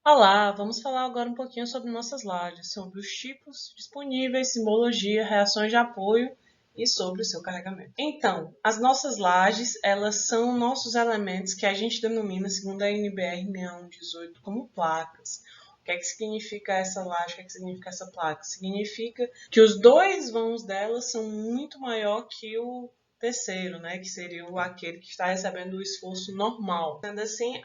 Olá, vamos falar agora um pouquinho sobre nossas lajes, sobre os tipos disponíveis, simbologia, reações de apoio e sobre o seu carregamento. Então, as nossas lajes, elas são nossos elementos que a gente denomina, segundo a NBR 6118, como placas. O que é que significa essa laje? O que é que significa essa placa? Significa que os dois vãos dela são muito maior que o terceiro, né, que seria aquele que está recebendo o esforço normal. Sendo assim,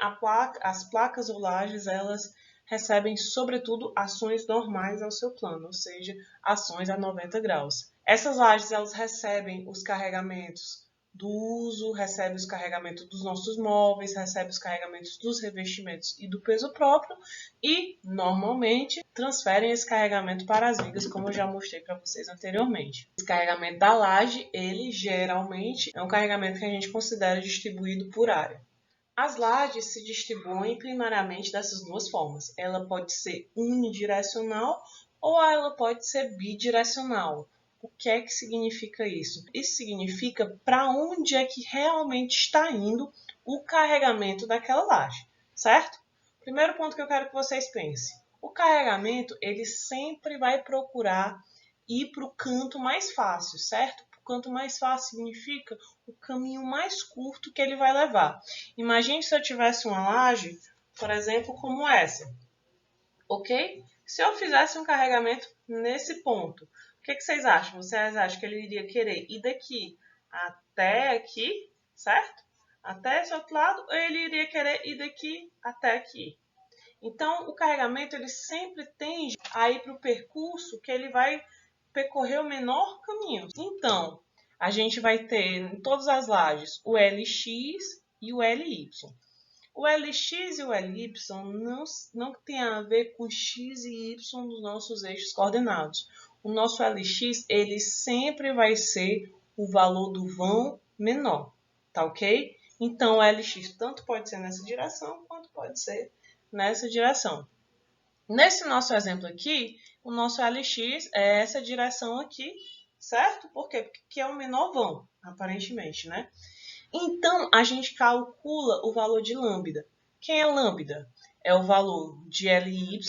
as placas ou lajes, elas recebem, sobretudo, ações normais ao seu plano, ou seja, ações a 90 graus. Essas lajes, elas recebem os carregamentos do uso, recebe os carregamentos dos nossos móveis, recebe os carregamentos dos revestimentos e do peso próprio e, normalmente, transferem esse carregamento para as vigas, como eu já mostrei para vocês anteriormente. Esse carregamento da laje, ele geralmente é um carregamento que a gente considera distribuído por área. As lajes se distribuem primariamente dessas duas formas. Ela pode ser unidirecional ou ela pode ser bidirecional. O que é que significa isso? Isso significa para onde é que realmente está indo o carregamento daquela laje, certo? Primeiro ponto que eu quero que vocês pensem. O carregamento, ele sempre vai procurar ir para o canto mais fácil, certo? O canto mais fácil significa o caminho mais curto que ele vai levar. Imagine se eu tivesse uma laje, por exemplo, como essa, ok? Se eu fizesse um carregamento nesse ponto, o que vocês acham? Vocês acham que ele iria querer ir daqui até aqui, certo? Até esse outro lado, ou ele iria querer ir daqui até aqui? Então, o carregamento ele sempre tende a ir para o percurso que ele vai percorrer o menor caminho. Então, a gente vai ter em todas as lajes o LX e o LY. O LX e o LY não tem a ver com X e Y dos nossos eixos coordenados. O nosso LX ele sempre vai ser o valor do vão menor, tá ok? Então, o LX tanto pode ser nessa direção, quanto pode ser nessa direção. Nesse nosso exemplo aqui, o nosso LX é essa direção aqui, certo? Por quê? Porque é o menor vão, aparentemente, né? Então, a gente calcula o valor de lambda. Quem é lambda? É o valor de LY,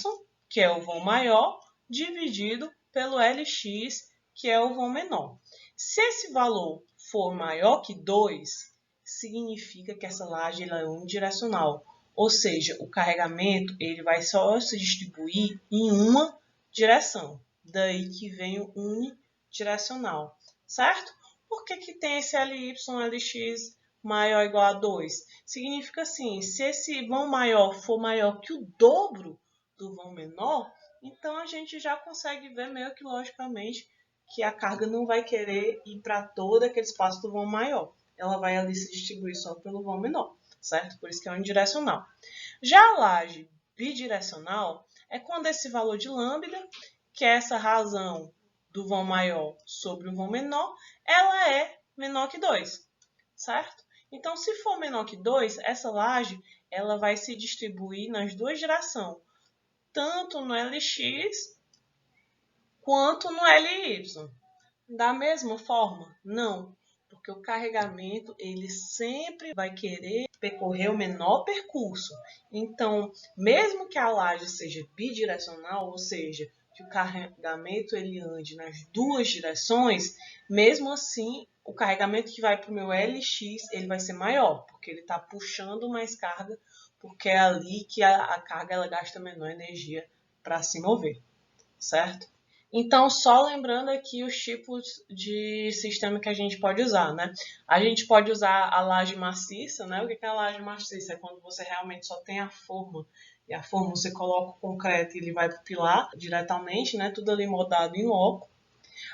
que é o vão maior, dividido pelo LX, que é o vão menor. Se esse valor for maior que 2, significa que essa laje é unidirecional. Ou seja, o carregamento ele vai só se distribuir em uma direção. Daí que vem o unidirecional, certo? Por que tem esse LY, LX maior ou igual a 2? Significa assim, se esse vão maior for maior que o dobro do vão menor, então a gente já consegue ver meio que logicamente que a carga não vai querer ir para todo aquele espaço do vão maior. Ela vai ali se distribuir só pelo vão menor, certo? Por isso que é unidirecional. Já a laje bidirecional é quando esse valor de lambda, que é essa razão do vão maior sobre o vão menor, ela é menor que 2, certo? Então, se for menor que 2, essa laje ela vai se distribuir nas duas direções, tanto no LX quanto no LY. Da mesma forma? Não, porque o carregamento ele sempre vai querer percorrer o menor percurso. Então, mesmo que a laje seja bidirecional, ou seja, que o carregamento ele ande nas duas direções, mesmo assim, o carregamento que vai para o meu LX ele vai ser maior, porque ele está puxando mais carga, porque é ali que a carga ela gasta menor energia para se mover, certo? Então, só lembrando aqui os tipos de sistema que a gente pode usar, né? A gente pode usar a laje maciça, né? O que é a laje maciça? É quando você realmente só tem a forma, e a forma você coloca o concreto e ele vai para o pilar diretamente, né? Tudo ali moldado em loco.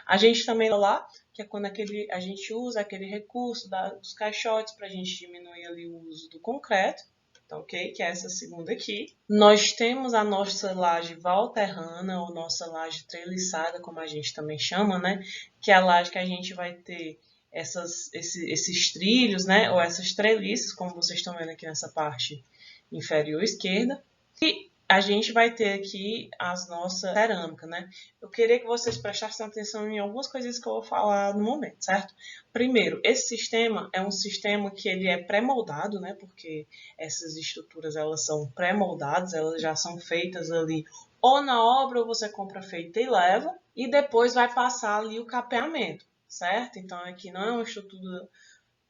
A gente também lá, que é quando a gente usa aquele recurso dos caixotes para a gente diminuir ali o uso do concreto. Tá ok? Que é essa segunda aqui. Nós temos a nossa laje valterrana, ou nossa laje treliçada, como a gente também chama, né? Que é a laje que a gente vai ter esses trilhos, né? Ou essas treliças, como vocês estão vendo aqui nessa parte inferior esquerda. E a gente vai ter aqui as nossas cerâmicas, né? Eu queria que vocês prestassem atenção em algumas coisas que eu vou falar no momento, certo? Primeiro, esse sistema é um sistema que ele é pré-moldado, né? Porque essas estruturas, elas são pré-moldadas, elas já são feitas ali ou na obra ou você compra feita e leva, e depois vai passar ali o capeamento, certo? Então aqui não é uma estrutura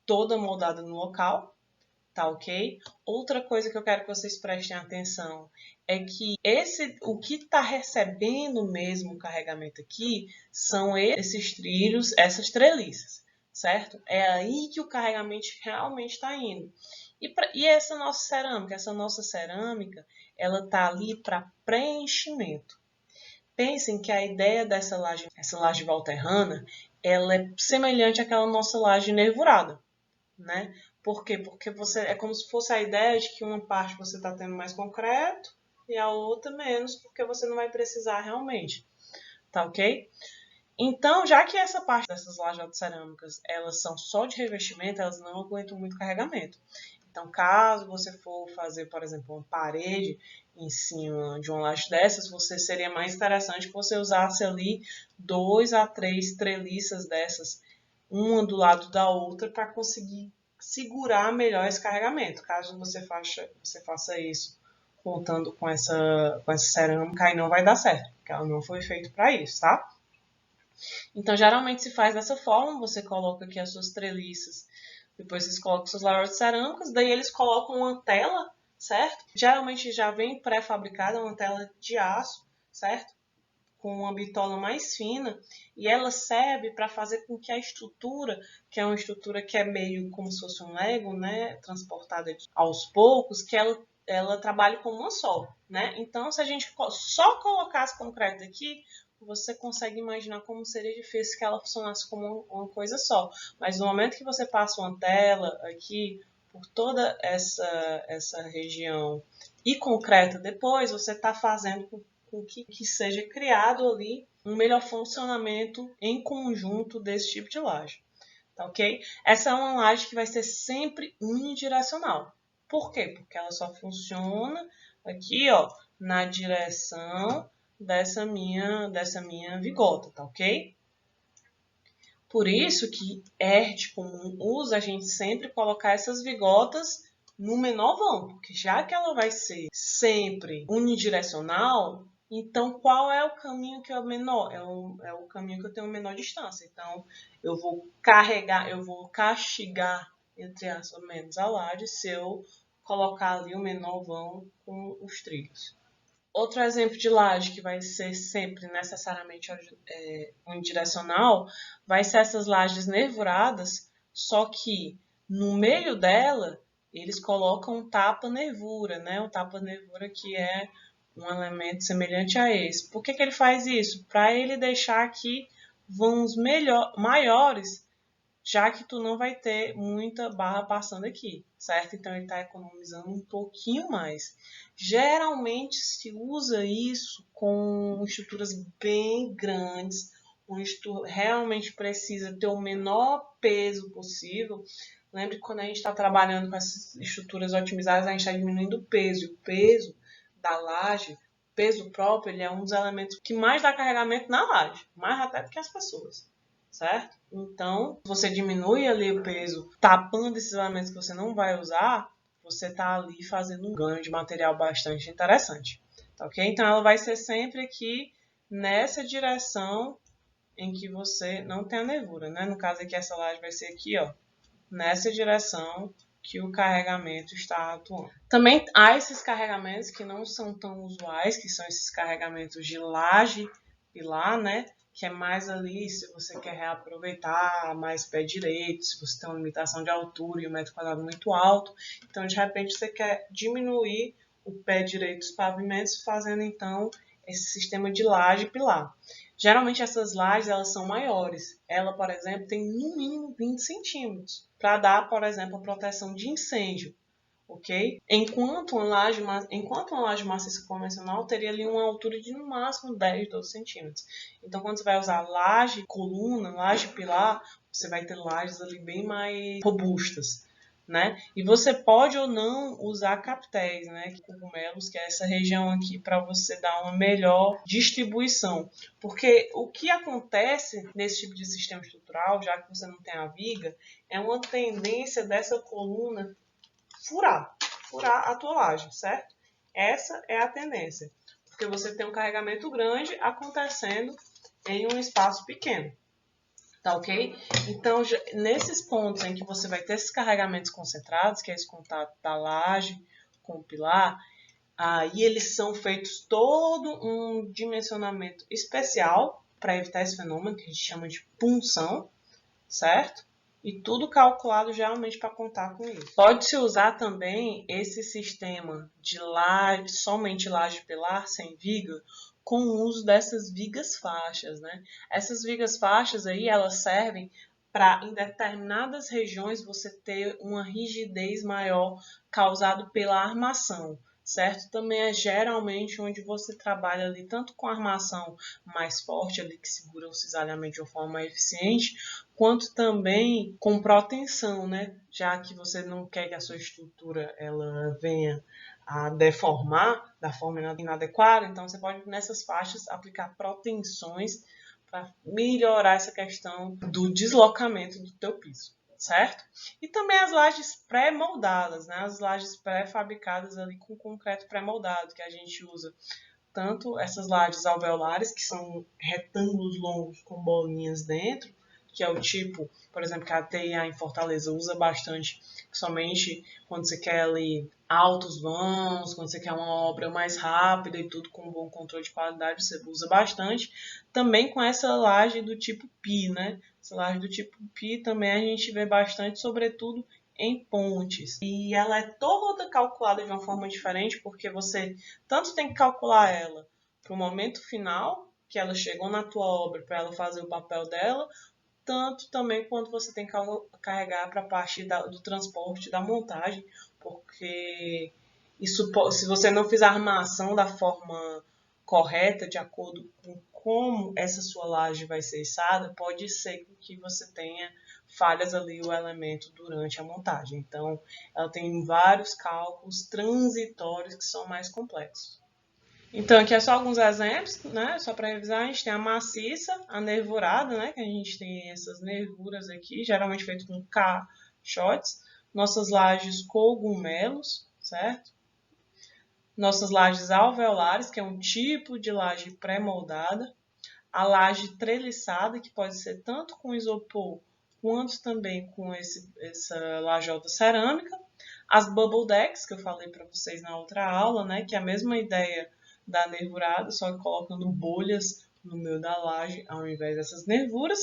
toda moldada no local, tá ok? Outra coisa que eu quero que vocês prestem atenção é que o que está recebendo mesmo o carregamento aqui são esses trilhos, essas treliças, certo? É aí que o carregamento realmente está indo. E essa nossa cerâmica, ela tá ali para preenchimento. Pensem que a ideia dessa laje, essa laje valterrana, ela é semelhante àquela nossa laje nervurada, né? Por quê? Porque é como se fosse a ideia de que uma parte você está tendo mais concreto e a outra menos, porque você não vai precisar realmente, tá ok? Então, já que essa parte dessas lajes cerâmicas, elas são só de revestimento, elas não aguentam muito carregamento. Então, caso você for fazer, por exemplo, uma parede em cima de uma laje dessas, seria mais interessante que você usasse ali 2 a 3 treliças dessas, uma do lado da outra, para conseguir segurar melhor esse carregamento. Caso você faça isso contando com essa cerâmica, aí não vai dar certo, porque ela não foi feita para isso, tá? Então, geralmente se faz dessa forma, você coloca aqui as suas treliças, depois vocês colocam suas lavras cerâmicas, daí eles colocam uma tela, certo? Geralmente já vem pré-fabricada, uma tela de aço, certo? Com uma bitola mais fina, e ela serve para fazer com que a estrutura, que é uma estrutura que é meio como se fosse um Lego, né, transportada aos poucos, que ela trabalhe como uma só, né? Então, se a gente só colocasse concreto aqui, você consegue imaginar como seria difícil que ela funcionasse como uma coisa só. Mas no momento que você passa uma tela aqui por toda essa região e concreta depois, você está fazendo com que seja criado ali um melhor funcionamento em conjunto desse tipo de laje. Tá ok? Essa é uma laje que vai ser sempre unidirecional. Por quê? Porque ela só funciona aqui, ó, na direção dessa minha vigota, tá ok? Por isso que de comum uso a gente sempre colocar essas vigotas no menor vão, porque já que ela vai ser sempre unidirecional, então qual é o caminho que é o menor? É o caminho que eu tenho menor distância. Então eu vou castigar, entre aspas, menos a laje se eu colocar ali o menor vão com os trilhos. Outro exemplo de laje que vai ser sempre necessariamente unidirecional vai ser essas lajes nervuradas, só que no meio dela eles colocam um tapa-nervura, né? O tapa-nervura que é um elemento semelhante a esse. Por que ele faz isso? Para ele deixar aqui vãos maiores, já que tu não vai ter muita barra passando aqui, certo? Então ele está economizando um pouquinho mais. Geralmente se usa isso com estruturas bem grandes, onde tu realmente precisa ter o menor peso possível. Lembre que quando a gente está trabalhando com essas estruturas otimizadas, a gente está diminuindo o peso. E o peso da laje, o peso próprio, ele é um dos elementos que mais dá carregamento na laje, mais até do que as pessoas, certo? Então, você diminui ali o peso, tapando esses elementos que você não vai usar, você está ali fazendo um ganho de material bastante interessante, tá ok? Então, ela vai ser sempre aqui nessa direção em que você não tem a nervura, né? No caso aqui, essa laje vai ser aqui, ó, nessa direção que o carregamento está atuando. Também há esses carregamentos que não são tão usuais, que são esses carregamentos de laje pilar, né? Que é mais ali se você quer reaproveitar mais pé direito, se você tem uma limitação de altura e um metro quadrado muito alto. Então, de repente, você quer diminuir o pé direito dos pavimentos, fazendo então esse sistema de laje pilar. Geralmente essas lajes elas são maiores. Ela, por exemplo, tem no mínimo 20 centímetros para dar, por exemplo, a proteção de incêndio, ok? Enquanto uma laje maciça convencional teria ali uma altura de no máximo 10, 12 centímetros. Então, quando você vai usar laje coluna, laje pilar, você vai ter lajes ali bem mais robustas, né? E você pode ou não usar captéis, né? Cogumelos, que é essa região aqui, para você dar uma melhor distribuição. Porque o que acontece nesse tipo de sistema estrutural, já que você não tem a viga, é uma tendência dessa coluna furar a tua laje, certo? Essa é a tendência, porque você tem um carregamento grande acontecendo em um espaço pequeno. Tá ok? Então, nesses pontos em que você vai ter esses carregamentos concentrados, que é esse contato da laje com o pilar, aí eles são feitos todo um dimensionamento especial para evitar esse fenômeno que a gente chama de punção, certo? E tudo calculado geralmente para contar com isso. Pode-se usar também esse sistema de laje, somente laje pilar, sem viga, com o uso dessas vigas faixas, né? Essas vigas faixas aí, elas servem para, em determinadas regiões, você ter uma rigidez maior causada pela armação, certo? Também é geralmente onde você trabalha ali tanto com a armação mais forte ali que segura o cisalhamento de uma forma mais eficiente, quanto também com proteção, né? Já que você não quer que a sua estrutura ela venha a deformar da forma inadequada, então você pode nessas faixas aplicar proteções para melhorar essa questão do deslocamento do teu piso, certo? E também as lajes pré-moldadas, né? As lajes pré-fabricadas ali com concreto pré-moldado, que a gente usa tanto essas lajes alveolares, que são retângulos longos com bolinhas dentro, que é o tipo, por exemplo, que a TIA em Fortaleza usa bastante, somente quando você quer ali altos vãos, quando você quer uma obra mais rápida e tudo com um bom controle de qualidade, você usa bastante. Também com essa laje do tipo Pi, né? Essa laje do tipo Pi também a gente vê bastante, sobretudo em pontes. E ela é toda calculada de uma forma diferente, porque você tanto tem que calcular ela para o momento final, que ela chegou na tua obra para ela fazer o papel dela, tanto também quanto você tem que carregar para a parte do transporte, da montagem, porque isso, se você não fizer a armação da forma correta, de acordo com como essa sua laje vai ser içada, pode ser que você tenha falhas ali o elemento durante a montagem. Então, ela tem vários cálculos transitórios que são mais complexos. Então, aqui é só alguns exemplos, né? Só para revisar, a gente tem a maciça, a nervurada, né? Que a gente tem essas nervuras aqui, geralmente feito com caixotes. Nossas lajes cogumelos, certo? Nossas lajes alveolares, que é um tipo de laje pré-moldada. A laje treliçada, que pode ser tanto com isopor, quanto também com essa lajota cerâmica. As bubble decks, que eu falei para vocês na outra aula, né? Que é a mesma ideia da nervurada, só que colocando bolhas no meio da laje ao invés dessas nervuras.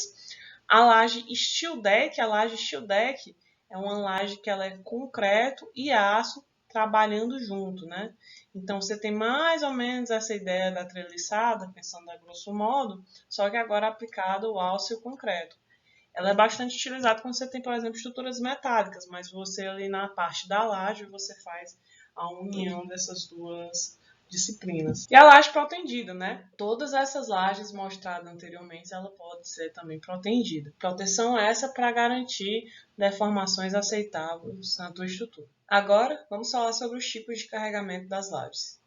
A laje steel deck, é uma laje que ela é concreto e aço trabalhando junto, né? Então você tem mais ou menos essa ideia da treliçada, pensando a grosso modo, só que agora aplicado ao aço e o concreto. Ela é bastante utilizada quando você tem, por exemplo, estruturas metálicas, mas você ali na parte da laje você faz a união dessas duas disciplinas. E a laje protendida, né? Todas essas lajes mostradas anteriormente, ela pode ser também protendida. Proteção essa para garantir deformações aceitáveis na tua estrutura. Agora, vamos falar sobre os tipos de carregamento das lajes.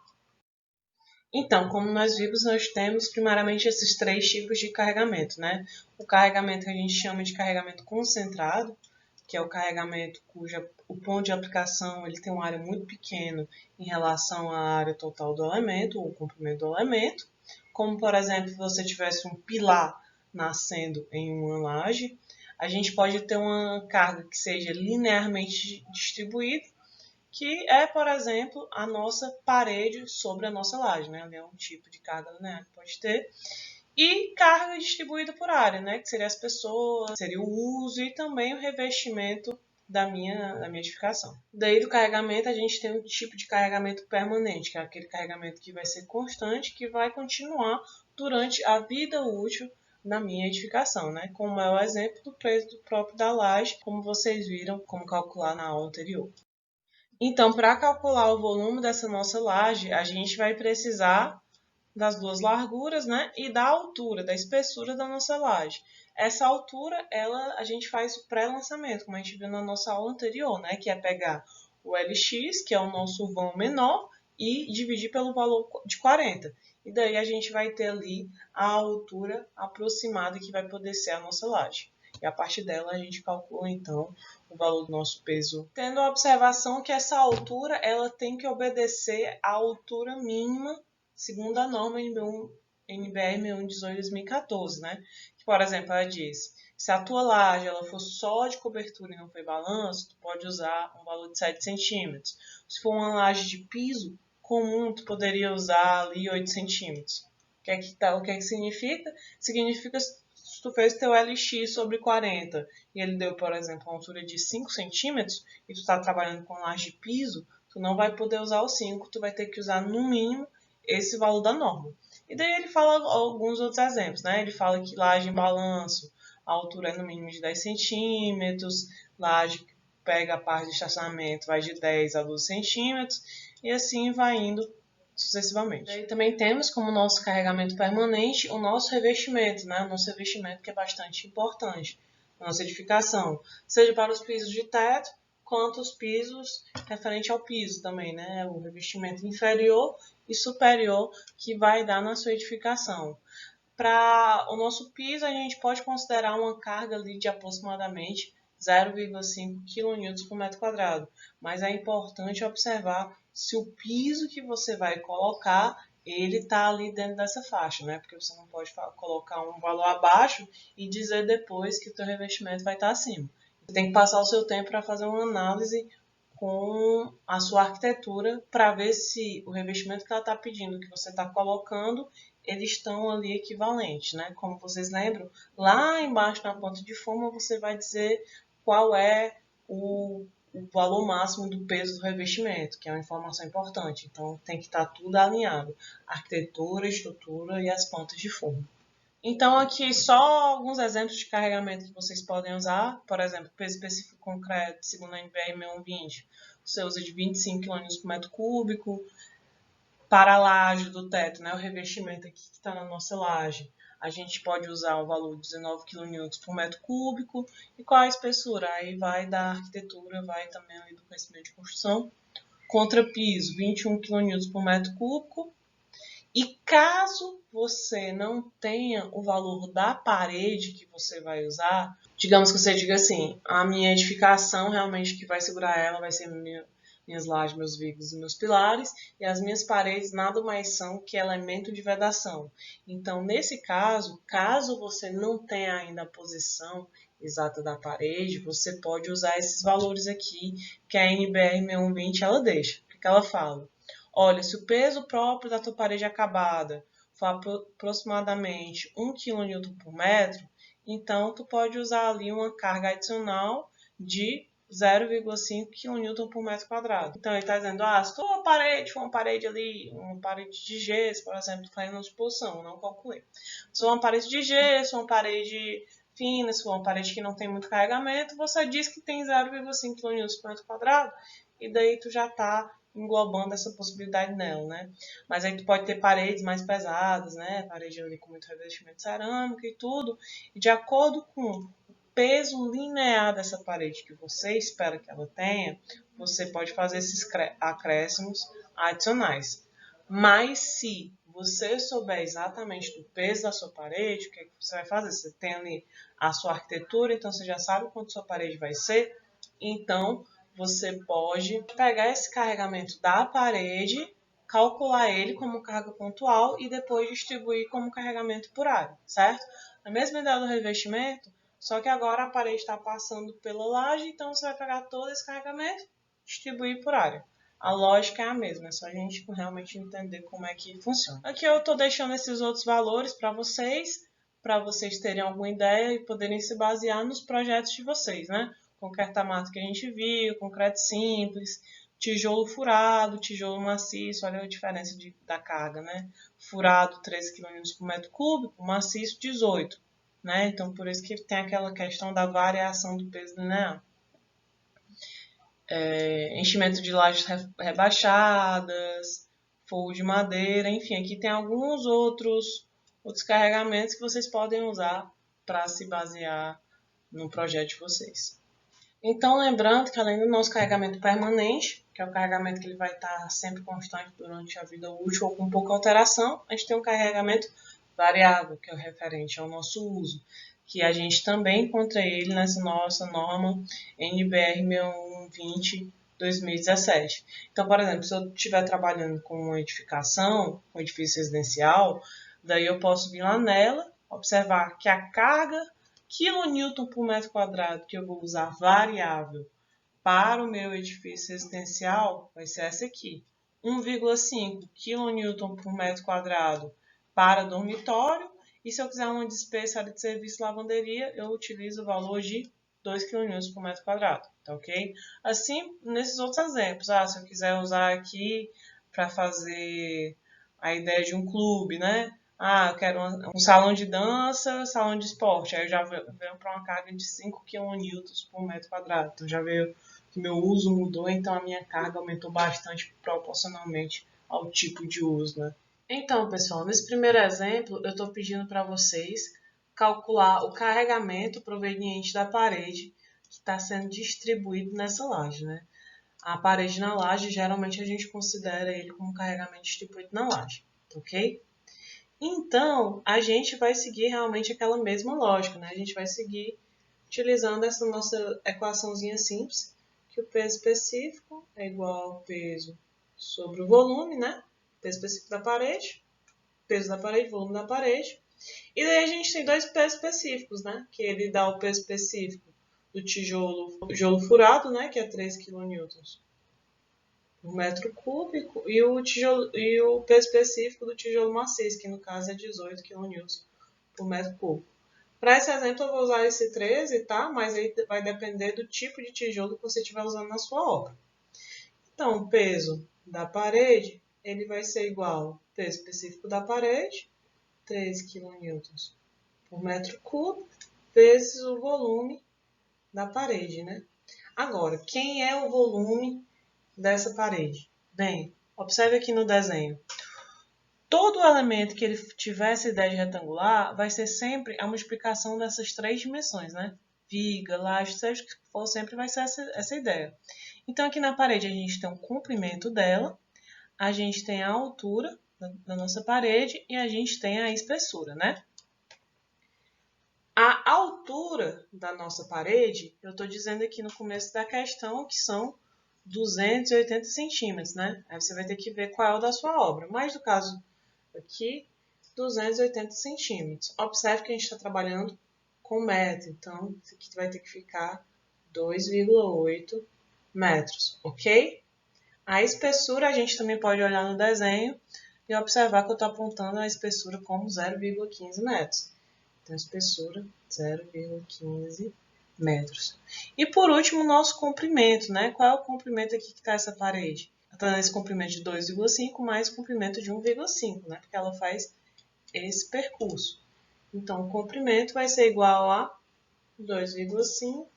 Então, como nós vimos, nós temos primariamente esses três tipos de carregamento, né? O carregamento que a gente chama de carregamento concentrado, que é o carregamento cujo o ponto de aplicação ele tem uma área muito pequena em relação à área total do elemento, ou o comprimento do elemento. Como, por exemplo, se você tivesse um pilar nascendo em uma laje, a gente pode ter uma carga que seja linearmente distribuída, que é, por exemplo, a nossa parede sobre a nossa laje, né? É um tipo de carga linear que pode ter. E carga distribuída por área, né? Que seria as pessoas, seria o uso e também o revestimento da minha edificação. Daí do carregamento a gente tem um tipo de carregamento permanente, que é aquele carregamento que vai ser constante, que vai continuar durante a vida útil da minha edificação, né? Como é o exemplo do preço do próprio da laje, como vocês viram como calcular na aula anterior. Então, para calcular o volume dessa nossa laje, a gente vai precisar das duas larguras, né? E da altura, da espessura da nossa laje. Essa altura, a gente faz o pré-lançamento, como a gente viu na nossa aula anterior, né? Que é pegar o LX, que é o nosso vão menor, e dividir pelo valor de 40. E daí a gente vai ter ali a altura aproximada que vai poder ser a nossa laje. E a partir dela a gente calcula então o valor do nosso peso. Tendo a observação que essa altura ela tem que obedecer à altura mínima, segundo a norma NBR 6118/2014, né? Que, por exemplo, ela diz, se a tua laje ela for só de cobertura e não foi balanço, tu pode usar um valor de 7 centímetros. Se for uma laje de piso comum, tu poderia usar ali 8 centímetros. O que é que significa? Significa se tu fez teu LX sobre 40 e ele deu, por exemplo, uma altura de 5 centímetros e tu está trabalhando com laje de piso, tu não vai poder usar o 5, tu vai ter que usar no mínimo esse valor da norma. E daí ele fala alguns outros exemplos, né? Ele fala que laje em balanço, a altura é no mínimo de 10 centímetros, laje que pega a parte de estacionamento vai de 10 a 12 centímetros, e assim vai indo sucessivamente. E também temos como nosso carregamento permanente o nosso revestimento, né? O nosso revestimento que é bastante importante na nossa edificação, seja para os pisos de teto, quanto os pisos referente ao piso também, né? O revestimento inferior e superior que vai dar na sua edificação. Para o nosso piso, a gente pode considerar uma carga ali de aproximadamente 0,5 kN por metro quadrado, mas é importante observar se o piso que você vai colocar, ele está ali dentro dessa faixa, né? Porque você não pode colocar um valor abaixo e dizer depois que o teu revestimento vai estar acima. Você tem que passar o seu tempo para fazer uma análise com a sua arquitetura para ver se o revestimento que ela está pedindo, que você está colocando, eles estão ali equivalentes, né? Como vocês lembram, lá embaixo na ponta de forma você vai dizer qual é o valor máximo do peso do revestimento, que é uma informação importante. Então tem que estar tudo alinhado, arquitetura, estrutura e as pontas de forma. Então, aqui só alguns exemplos de carregamento que vocês podem usar. Por exemplo, peso específico concreto, segundo a NBR 6120, você usa de 25 kN por metro cúbico. Para a laje do teto, né, o revestimento aqui que está na nossa laje, a gente pode usar um valor de 19 kN por metro cúbico. E qual a espessura? Aí vai da arquitetura, vai também ali do conhecimento de construção. Contra piso, 21 kN por metro cúbico. E caso você não tenha o valor da parede que você vai usar, digamos que você diga assim, a minha edificação realmente que vai segurar ela vai ser minhas lajes, meus vigas e meus pilares, e as minhas paredes nada mais são que elemento de vedação. Então, nesse caso, caso você não tenha ainda a posição exata da parede, você pode usar esses valores aqui que a NBR 6120 ela deixa. O que ela fala? Olha, se o peso próprio da tua parede acabada for aproximadamente 1 kN por metro, então tu pode usar ali uma carga adicional de 0,5 kN por metro quadrado. Então ele está dizendo, se tua parede for uma parede ali, uma parede de gesso, por exemplo, fazendo uma suposição, não calculei. Se for uma parede de gesso, uma parede fina, se for uma parede que não tem muito carregamento, você diz que tem 0,5 kN por metro quadrado, e daí tu já está englobando essa possibilidade nela, né? Mas aí tu pode ter paredes mais pesadas, né? Parede ali com muito revestimento cerâmico e tudo. E de acordo com o peso linear dessa parede que você espera que ela tenha, você pode fazer esses acréscimos adicionais. Mas se você souber exatamente do peso da sua parede, o que é que você vai fazer? Você tem ali a sua arquitetura, então você já sabe quanto sua parede vai ser, então você pode pegar esse carregamento da parede, calcular ele como carga pontual e depois distribuir como carregamento por área, certo? A mesma ideia do revestimento, só que agora a parede está passando pela laje, então você vai pegar todo esse carregamento e distribuir por área. A lógica é a mesma, é só a gente realmente entender como é que funciona. Aqui eu estou deixando esses outros valores para vocês terem alguma ideia e poderem se basear nos projetos de vocês, né? Concreto armado que a gente viu, concreto simples, tijolo furado, tijolo maciço, olha a diferença da carga, né? Furado 13 kN por metro cúbico, maciço 18, né? Então por isso que tem aquela questão da variação do peso linear. Enchimento de lajes rebaixadas, forro de madeira, enfim, aqui tem alguns outros carregamentos que vocês podem usar para se basear no projeto de vocês. Então, lembrando que além do nosso carregamento permanente, que é o carregamento que ele vai estar sempre constante durante a vida útil ou com pouca alteração, a gente tem um carregamento variável, que é o referente ao nosso uso, que a gente também encontra ele nessa nossa norma NBR 6120/2017. Então, por exemplo, se eu estiver trabalhando com uma edificação, um edifício residencial, daí eu posso vir lá nela, observar que a carga quilonewton por metro quadrado que eu vou usar variável para o meu edifício residencial vai ser essa aqui. 1,5 kN por metro quadrado para dormitório. E se eu quiser uma despesa de serviço de lavanderia, eu utilizo o valor de 2 kN por metro quadrado, tá ok? Assim, nesses outros exemplos, se eu quiser usar aqui para fazer a ideia de um clube, né? Eu quero um salão de dança, salão de esporte. Aí eu já venho para uma carga de 5 kN por metro quadrado. Então já veio que meu uso mudou, então a minha carga aumentou bastante proporcionalmente ao tipo de uso, né? Então, pessoal, nesse primeiro exemplo, eu estou pedindo para vocês calcular o carregamento proveniente da parede que está sendo distribuído nessa laje, né? A parede na laje, geralmente a gente considera ele como carregamento distribuído na laje, ok? Então, a gente vai seguir realmente aquela mesma lógica, né? A gente vai seguir utilizando essa nossa equaçãozinha simples, que o peso específico é igual ao peso sobre o volume, né? Peso específico da parede, peso da parede, volume da parede. E daí a gente tem dois pesos específicos, né? Que ele dá o peso específico do tijolo furado, né? Que é 3 kN por metro cúbico, e o peso específico do tijolo maciço, que no caso é 18 kN por metro cúbico. Para esse exemplo, eu vou usar esse 13, tá? Mas aí vai depender do tipo de tijolo que você estiver usando na sua obra. Então, o peso da parede, ele vai ser igual ao peso específico da parede, 3 kN por metro cúbico, vezes o volume da parede, né? Agora, quem é o volume dessa parede? Bem, observe aqui no desenho. Todo elemento que ele tiver essa ideia de retangular vai ser sempre a multiplicação dessas três dimensões, né? Viga, laje, seja o que for, sempre vai ser essa ideia. Então, aqui na parede a gente tem o comprimento dela, a gente tem a altura da nossa parede e a gente tem a espessura, né? A altura da nossa parede, eu estou dizendo aqui no começo da questão que são 280 centímetros, né? Aí você vai ter que ver qual é o da sua obra. Mas no caso aqui, 280 centímetros. Observe que a gente está trabalhando com metro, então isso aqui vai ter que ficar 2,8 metros, ok? A espessura a gente também pode olhar no desenho e observar que eu estou apontando a espessura como 0,15 metros. Então, espessura 0,15 metros. E por último, o nosso comprimento, né? Qual é o comprimento aqui que está essa parede? Está nesse comprimento de 2,5 mais o comprimento de 1,5, né? Porque ela faz esse percurso. Então, o comprimento vai ser igual a 2,5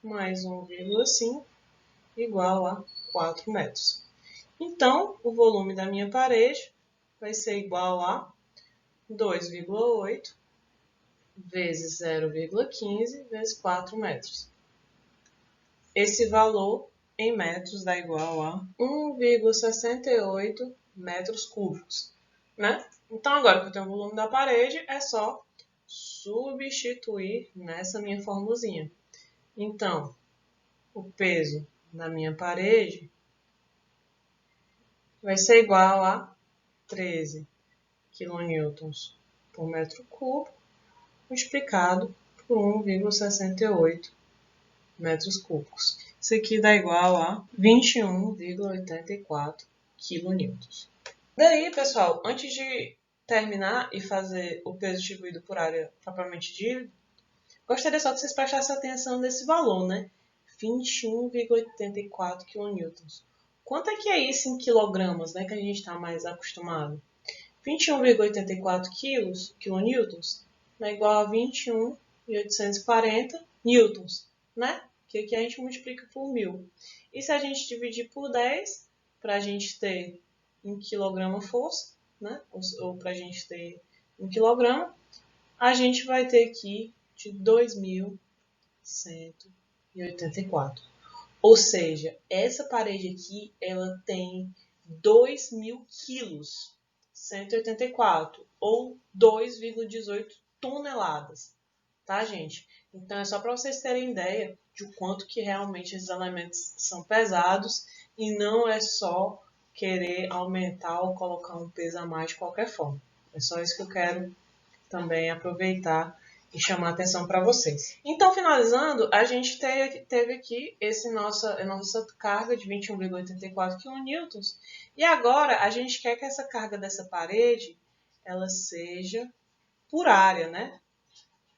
mais 1,5 igual a 4 metros. Então, o volume da minha parede vai ser igual a 2,8 vezes 0,15 vezes 4 metros. Esse valor em metros dá igual a 1,68 metros cúbicos, né? Então, agora que eu tenho o volume da parede, é só substituir nessa minha formulazinha. Então, o peso da minha parede vai ser igual a 13 kN por metro cúbico, multiplicado por 1,68 metros cúbicos. Isso aqui dá igual a 21,84 kN. Daí, pessoal, antes de terminar e fazer o peso distribuído por área propriamente dita, gostaria só que vocês prestassem atenção nesse valor, né? 21,84 kN. Quanto é que é isso em quilogramas, né? Que a gente está mais acostumado. 21,84 quilonewtons é igual a 21.840 newtons, né? Que aqui a gente multiplica por 1000. E se a gente dividir por 10, para a gente ter em quilograma força, né? Ou para a gente ter em quilograma, a gente vai ter aqui de 2.184. Ou seja, essa parede aqui, ela tem 2.000 quilos, 184, ou 2,18 toneladas, tá, gente? Então, é só para vocês terem ideia de o quanto que realmente esses elementos são pesados e não é só querer aumentar ou colocar um peso a mais de qualquer forma. É só isso que eu quero também aproveitar e chamar a atenção para vocês. Então, finalizando, a gente teve aqui a nossa carga de 21,84 kN. E agora a gente quer que essa carga dessa parede ela seja por área, né?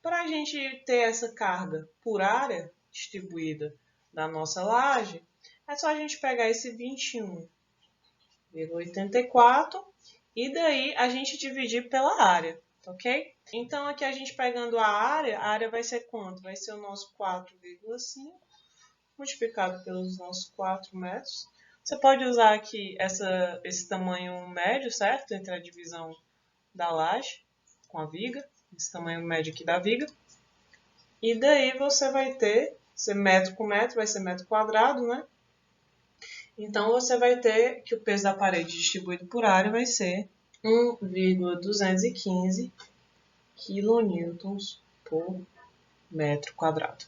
Para a gente ter essa carga por área distribuída da nossa laje, é só a gente pegar esse 21,84 e daí a gente dividir pela área, ok? Então, aqui a gente pegando a área vai ser quanto? Vai ser o nosso 4,5 multiplicado pelos nossos 4 metros. Você pode usar aqui esse tamanho médio, certo? Entre a divisão da laje com a viga, esse tamanho médio aqui da viga. E daí você vai ter, metro com metro, vai ser metro quadrado, né? Então, você vai ter que o peso da parede distribuído por área vai ser 1,215 kN por metro quadrado.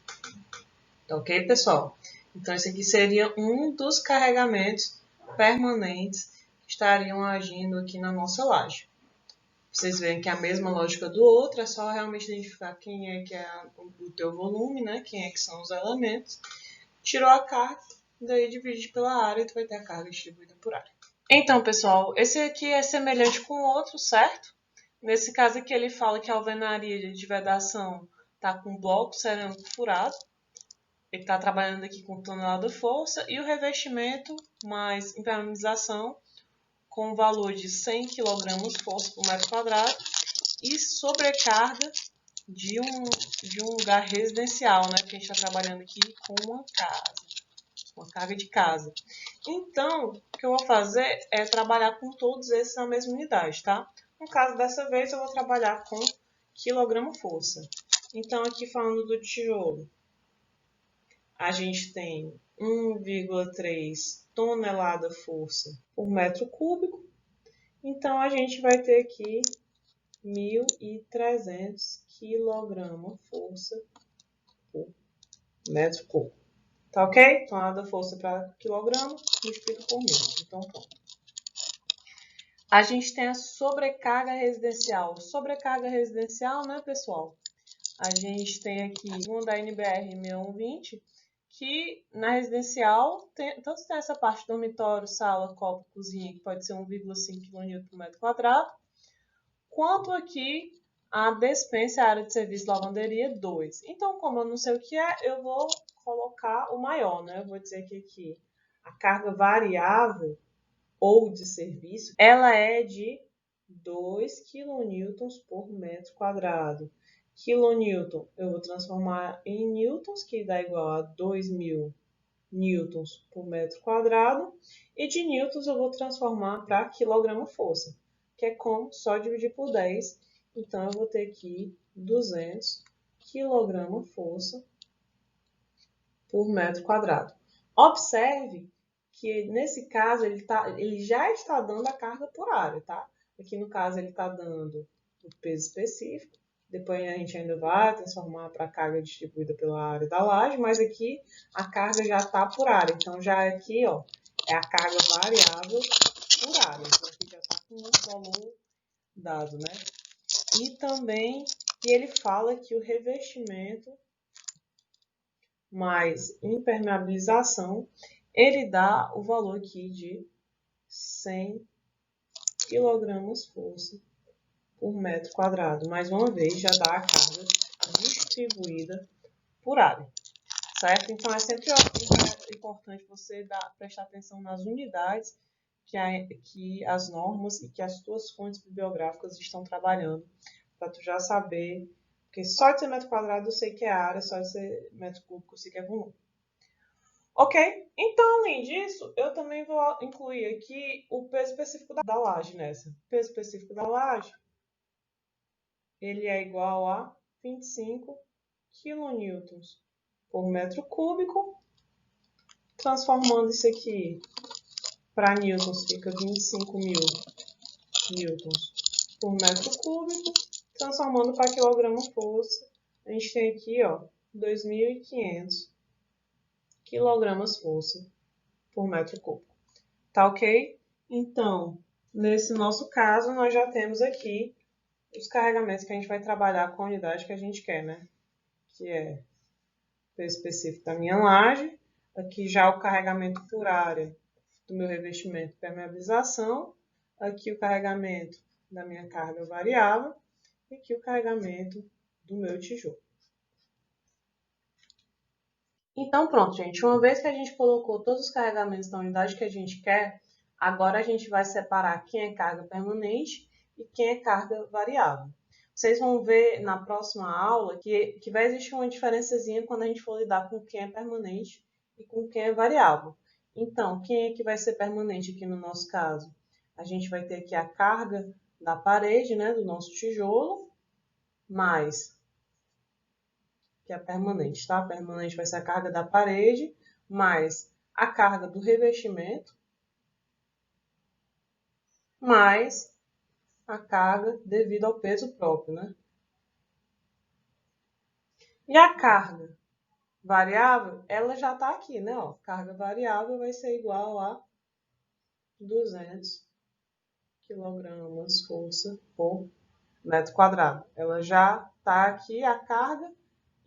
Tá ok, pessoal? Então, esse aqui seria um dos carregamentos permanentes que estariam agindo aqui na nossa laje. Vocês veem que é a mesma lógica do outro, é só realmente identificar quem é que é o teu volume, né? Quem é que são os elementos. Tirou a carga, daí divide pela área e tu vai ter a carga distribuída por área. Então, pessoal, esse aqui é semelhante com o outro, certo? Nesse caso aqui ele fala que a alvenaria de vedação está com bloco cerâmico furado. Ele está trabalhando aqui com tonelada força e o revestimento mais impermeabilização com valor de 100 kg força por metro quadrado e sobrecarga de um lugar residencial, né? Porque a gente está trabalhando aqui com uma carga de casa. Então, o que eu vou fazer é trabalhar com todos esses na mesma unidade, tá? No caso dessa vez, eu vou trabalhar com quilograma força. Então, aqui falando do tijolo, a gente tem 1,3 tonelada força por metro cúbico. Então, a gente vai ter aqui 1.300 kg força por metro cúbico. Tá ok? Tonelada força para quilograma, multiplica por 1.000. Então, pronto. A gente tem a sobrecarga residencial. Sobrecarga residencial, né, pessoal? A gente tem aqui uma da NBR 6120, que na residencial, tanto tem essa parte dormitório, sala, copa, cozinha, que pode ser 1,5 kN por metro quadrado, quanto aqui a despensa, a área de serviço, lavanderia, 2. Então, como eu não sei o que é, eu vou colocar o maior, né? Eu vou dizer que aqui a carga variável ou de serviço, ela é de 2 kN por metro quadrado. Quilonewton eu vou transformar em newtons, que dá igual a 2.000 newtons por metro quadrado. E de newtons eu vou transformar para quilograma força, que é como só dividir por 10. Então, eu vou ter aqui 200 kg força por metro quadrado. Observe que, nesse caso, ele já está dando a carga por área, tá? Aqui, no caso, ele está dando o peso específico. Depois, a gente ainda vai transformar para a carga distribuída pela área da laje, mas aqui a carga já está por área. Então, já aqui, ó, é a carga variável por área. Então, aqui já está com o valor dado, né? E também, ele fala que o revestimento mais impermeabilização, ele dá o valor aqui de 100 kg força por metro quadrado. Mais uma vez, já dá a carga distribuída por área, certo? Então, é sempre importante você prestar atenção nas unidades que as normas e que as suas fontes bibliográficas estão trabalhando, para tu já saber, porque só de ser metro quadrado eu sei que é área, só de ser metro cúbico eu sei que é volume. Ok? Então, além disso, eu também vou incluir aqui o peso específico da laje nessa. Peso específico da laje ele é igual a 25 kN por metro cúbico. Transformando isso aqui para newtons, fica 25.000 newtons por metro cúbico. Transformando para quilograma-força, a gente tem aqui, ó, 2.500 quilogramas-força por metro cúbico. Tá ok? Então, nesse nosso caso, nós já temos aqui os carregamentos que a gente vai trabalhar com a unidade que a gente quer, né? Que é o peso específico da minha laje, aqui já o carregamento por área do meu revestimento e permeabilização, aqui o carregamento da minha carga variável e aqui o carregamento do meu tijolo. Então pronto, gente, uma vez que a gente colocou todos os carregamentos da unidade que a gente quer, agora a gente vai separar quem é carga permanente e quem é carga variável. Vocês vão ver na próxima aula que vai existir uma diferençazinha quando a gente for lidar com quem é permanente e com quem é variável. Então, quem é que vai ser permanente aqui no nosso caso? A gente vai ter aqui a carga da parede, né, do nosso tijolo, mais, que é permanente, tá? Permanente vai ser a carga da parede, mais a carga do revestimento, mais a carga devido ao peso próprio, né? E a carga variável, ela já está aqui, né? Ó, carga variável vai ser igual a 200 kg força por metro quadrado. Ela já está aqui a carga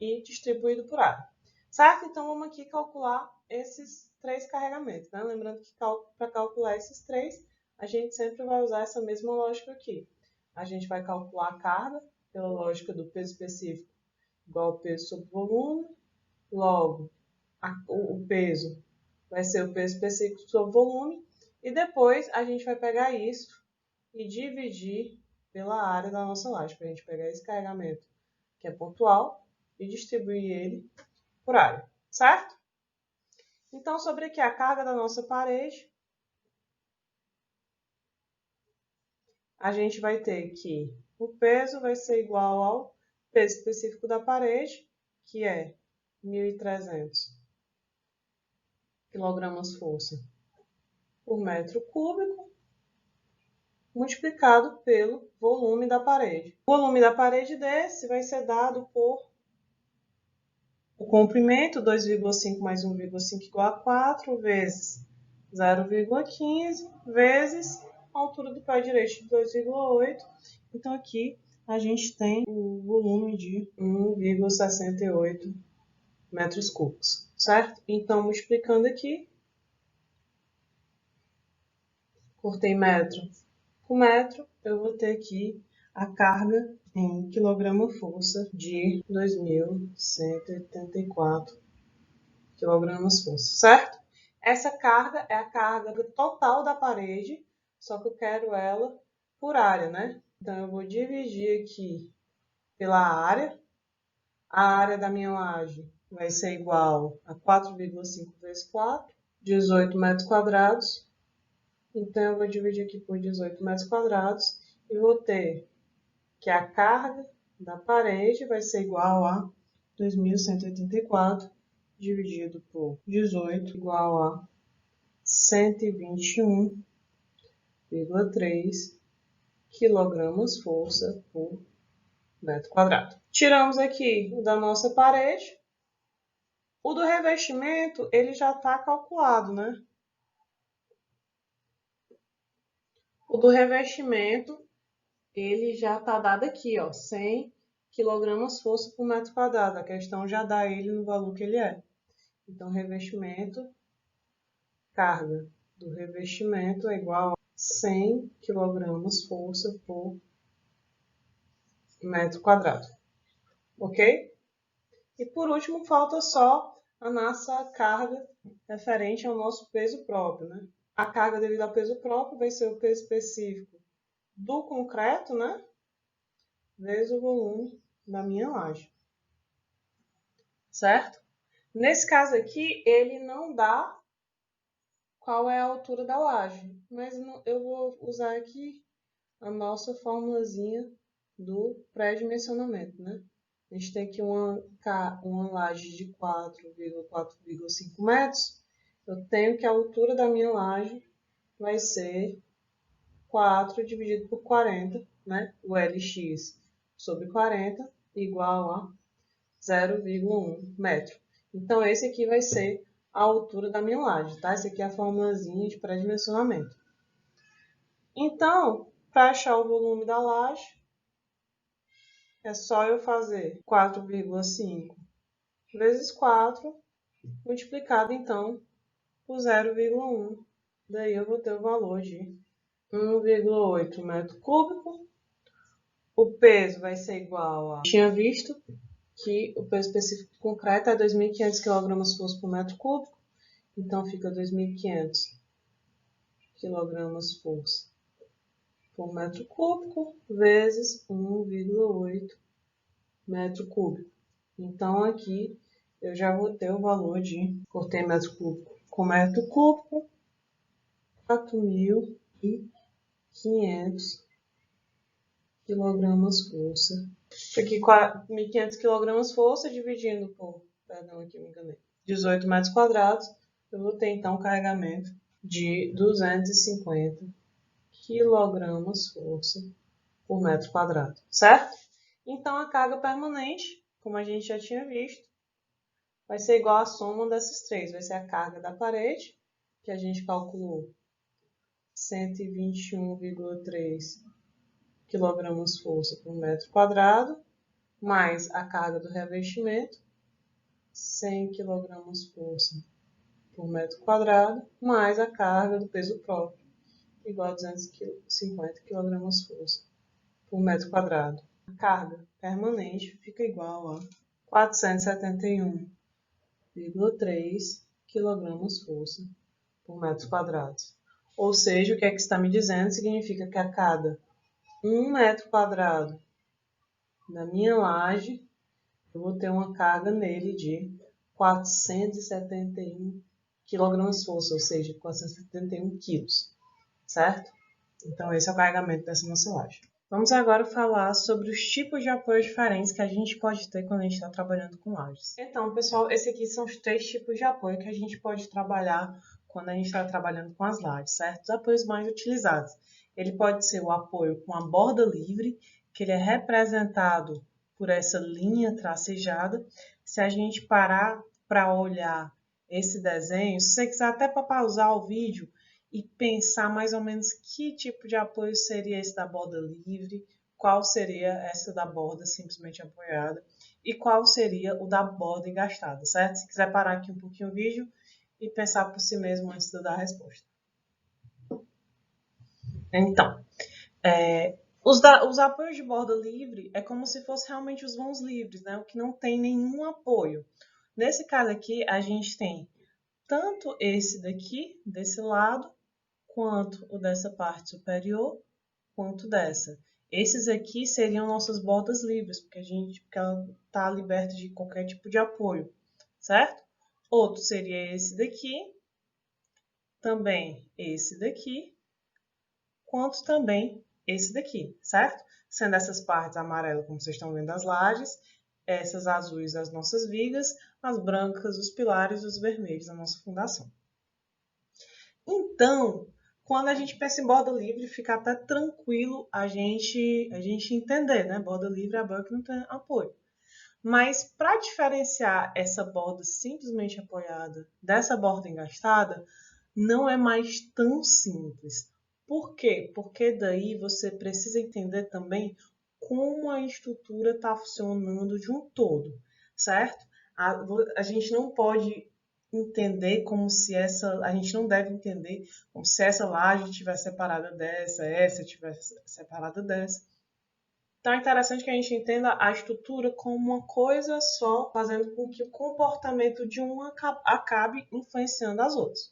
e distribuído por área. Certo? Então, vamos aqui calcular esses três carregamentos, né? Lembrando que para calcular esses três, a gente sempre vai usar essa mesma lógica aqui. A gente vai calcular a carga pela lógica do peso específico igual ao peso sobre volume. Logo, o peso vai ser o peso específico sobre volume. E depois a gente vai pegar isso e dividir pela área da nossa laje, para a gente pegar esse carregamento que é pontual e distribuir ele por área, certo? Então, sobre aqui a carga da nossa parede, a gente vai ter que o peso vai ser igual ao peso específico da parede, que é 1.300 kg-força por metro cúbico, multiplicado pelo volume da parede. O volume da parede desse vai ser dado por o comprimento, 2,5 mais 1,5 igual a 4, vezes 0,15, vezes a altura do pé direito de 2,8. Então, aqui a gente tem o volume de 1,68 metros cúbicos, certo? Então, multiplicando aqui, cortei metro por metro, eu vou ter aqui a carga em quilograma-força de 2.184 kg-força, certo? Essa carga é a carga total da parede, só que eu quero ela por área, né? Então, eu vou dividir aqui pela área. A área da minha laje vai ser igual a 4,5 vezes 4, 18 metros quadrados. Então, eu vou dividir aqui por 18 metros quadrados e vou ter que a carga da parede vai ser igual a 2.184 dividido por 18 igual a 121,3 kg-força por metro quadrado. Tiramos aqui o da nossa parede. O do revestimento, ele já está calculado, né? O do revestimento, ele já está dado aqui, ó, 100 kg-força por metro quadrado. A questão já dá ele no valor que ele é. Então, revestimento, carga do revestimento é igual a 100 kg-força por metro quadrado. Ok? E por último, falta só a nossa carga referente ao nosso peso próprio, né? A carga devido ao peso próprio vai ser o peso específico do concreto, né? Vezes o volume da minha laje. Certo? Nesse caso aqui, ele não dá qual é a altura da laje, mas eu vou usar aqui a nossa formulazinha do pré-dimensionamento, né? A gente tem aqui uma laje de 4,4,5 metros. Eu tenho que a altura da minha laje vai ser 4 dividido por 40, né? O LX sobre 40 igual a 0,1 metro. Então, esse aqui vai ser a altura da minha laje, tá? Essa aqui é a formulazinha de pré-dimensionamento. Então, para achar o volume da laje, é só eu fazer 4,5 vezes 4, multiplicado, então, por 0,1. Daí eu vou ter o valor de 1,8 metro cúbico. O peso vai ser igual a... Tinha visto que o peso específico concreto é 2.500 kg por metro cúbico. Então, fica 2.500 kg por metro cúbico vezes 1,8 metro cúbico. Então, aqui eu já vou ter o valor de, cortei metro cúbico com metro cúbico, 4.500 kg força. Isso aqui, 4.500 kg força dividindo por, perdão, aqui me enganei, 18 metros quadrados, eu vou ter então um carregamento de 250 kg força por metro quadrado, certo? Então, a carga permanente, como a gente já tinha visto, vai ser igual à soma desses três. Vai ser a carga da parede, que a gente calculou 121,3 kg força por metro quadrado, mais a carga do revestimento, 100 kg força por metro quadrado, mais a carga do peso próprio, igual a 250 kg força por metro quadrado. A carga permanente fica igual a 471,3 kg força por metro quadrado. Ou seja, o que é que está me dizendo? Significa que a cada 1 metro quadrado da minha laje, eu vou ter uma carga nele de 471 kg força, ou seja, 471 quilos, certo? Então, esse é o carregamento dessa nossa laje. Vamos agora falar sobre os tipos de apoio diferentes que a gente pode ter quando a gente está trabalhando com lajes. Então, pessoal, esses aqui são os 3 tipos de apoio que a gente pode trabalhar quando a gente está trabalhando com as lajes, certo? Os apoios mais utilizados. Ele pode ser o apoio com a borda livre, que ele é representado por essa linha tracejada. Se a gente parar para olhar esse desenho, se você quiser até para pausar o vídeo e pensar mais ou menos que tipo de apoio seria esse da borda livre, qual seria essa da borda simplesmente apoiada e qual seria o da borda engastada, certo? Se quiser parar aqui um pouquinho o vídeo e pensar por si mesmo antes de eu dar a resposta. Então, os apoios de borda livre é como se fosse realmente os vãos livres, né? O que não tem nenhum apoio. Nesse caso aqui, a gente tem tanto esse daqui, desse lado, quanto o dessa parte superior, quanto dessa. Esses aqui seriam nossas bordas livres, porque ela está liberta de qualquer tipo de apoio, certo? Outro seria esse daqui, também esse daqui, quanto também esse daqui, certo? Sendo essas partes amarelas, como vocês estão vendo, as lajes, essas azuis as nossas vigas, as brancas os pilares e os vermelhos a nossa fundação. Então, quando a gente pensa em borda livre, fica até tranquilo a gente entender, né? Borda livre é a borda que não tem apoio. Mas para diferenciar essa borda simplesmente apoiada dessa borda engastada, não é mais tão simples. Por quê? Porque daí você precisa entender também como a estrutura está funcionando de um todo, certo? A gente não pode entender como se a gente não deve entender como se essa laje estivesse separada dessa, essa estivesse separada dessa. Então é interessante que a gente entenda a estrutura como uma coisa só, fazendo com que o comportamento de uma acabe influenciando as outras.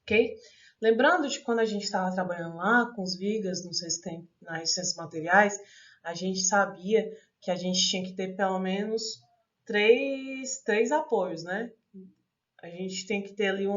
Ok? Lembrando de quando a gente estava trabalhando lá com os vigas, não sei se tem nas resistências materiais, a gente sabia que a gente tinha que ter pelo menos três apoios, né? A gente tem que ter ali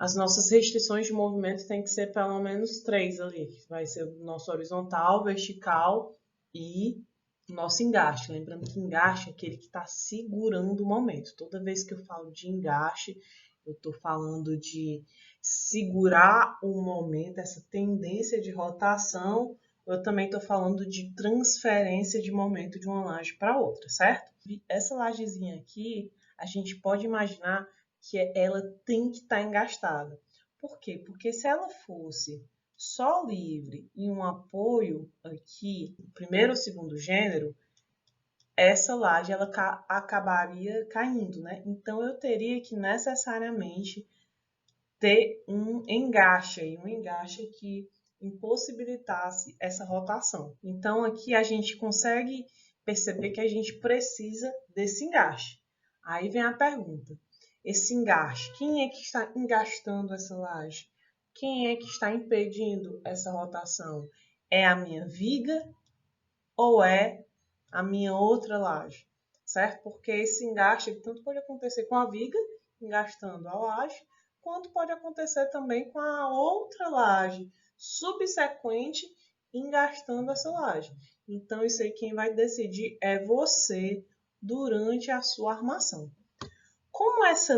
as nossas restrições de movimento têm que ser pelo menos 3 ali, que vai ser o nosso horizontal, vertical e o nosso engaste. Lembrando que engaste é aquele que está segurando o momento. Toda vez que eu falo de engaste, eu estou falando de segurar o momento, essa tendência de rotação. Eu também estou falando de transferência de momento de uma laje para outra, certo? Essa lajezinha aqui, a gente pode imaginar que ela tem que estar engastada. Por quê? Porque se ela fosse só livre e um apoio aqui, primeiro ou segundo gênero, essa laje ela acabaria caindo, né? Então eu teria que necessariamente ter um engaste que impossibilitasse essa rotação. Então aqui a gente consegue perceber que a gente precisa desse engaste. Aí vem a pergunta: esse engaste, quem é que está engastando essa laje? Quem é que está impedindo essa rotação? É a minha viga ou é a minha outra laje? Certo? Porque esse engaste tanto pode acontecer com a viga, engastando a laje, quanto pode acontecer também com a outra laje subsequente, engastando essa laje. Então, isso aí quem vai decidir é você durante a sua armação. Como essa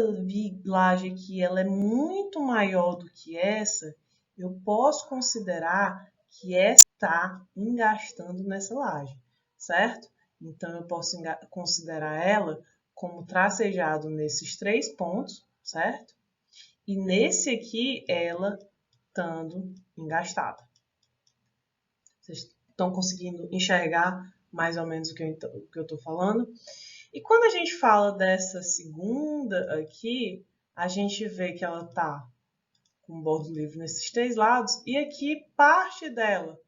laje aqui ela é muito maior do que essa, eu posso considerar que essa está engastando nessa laje, certo? Então, eu posso considerar ela como tracejado nesses 3 pontos, certo? E nesse aqui, ela estando engastada. Vocês estão conseguindo enxergar mais ou menos o que eu estou falando? E quando a gente fala dessa segunda aqui, a gente vê que ela está com o bordo livre nesses 3 lados, e aqui parte dela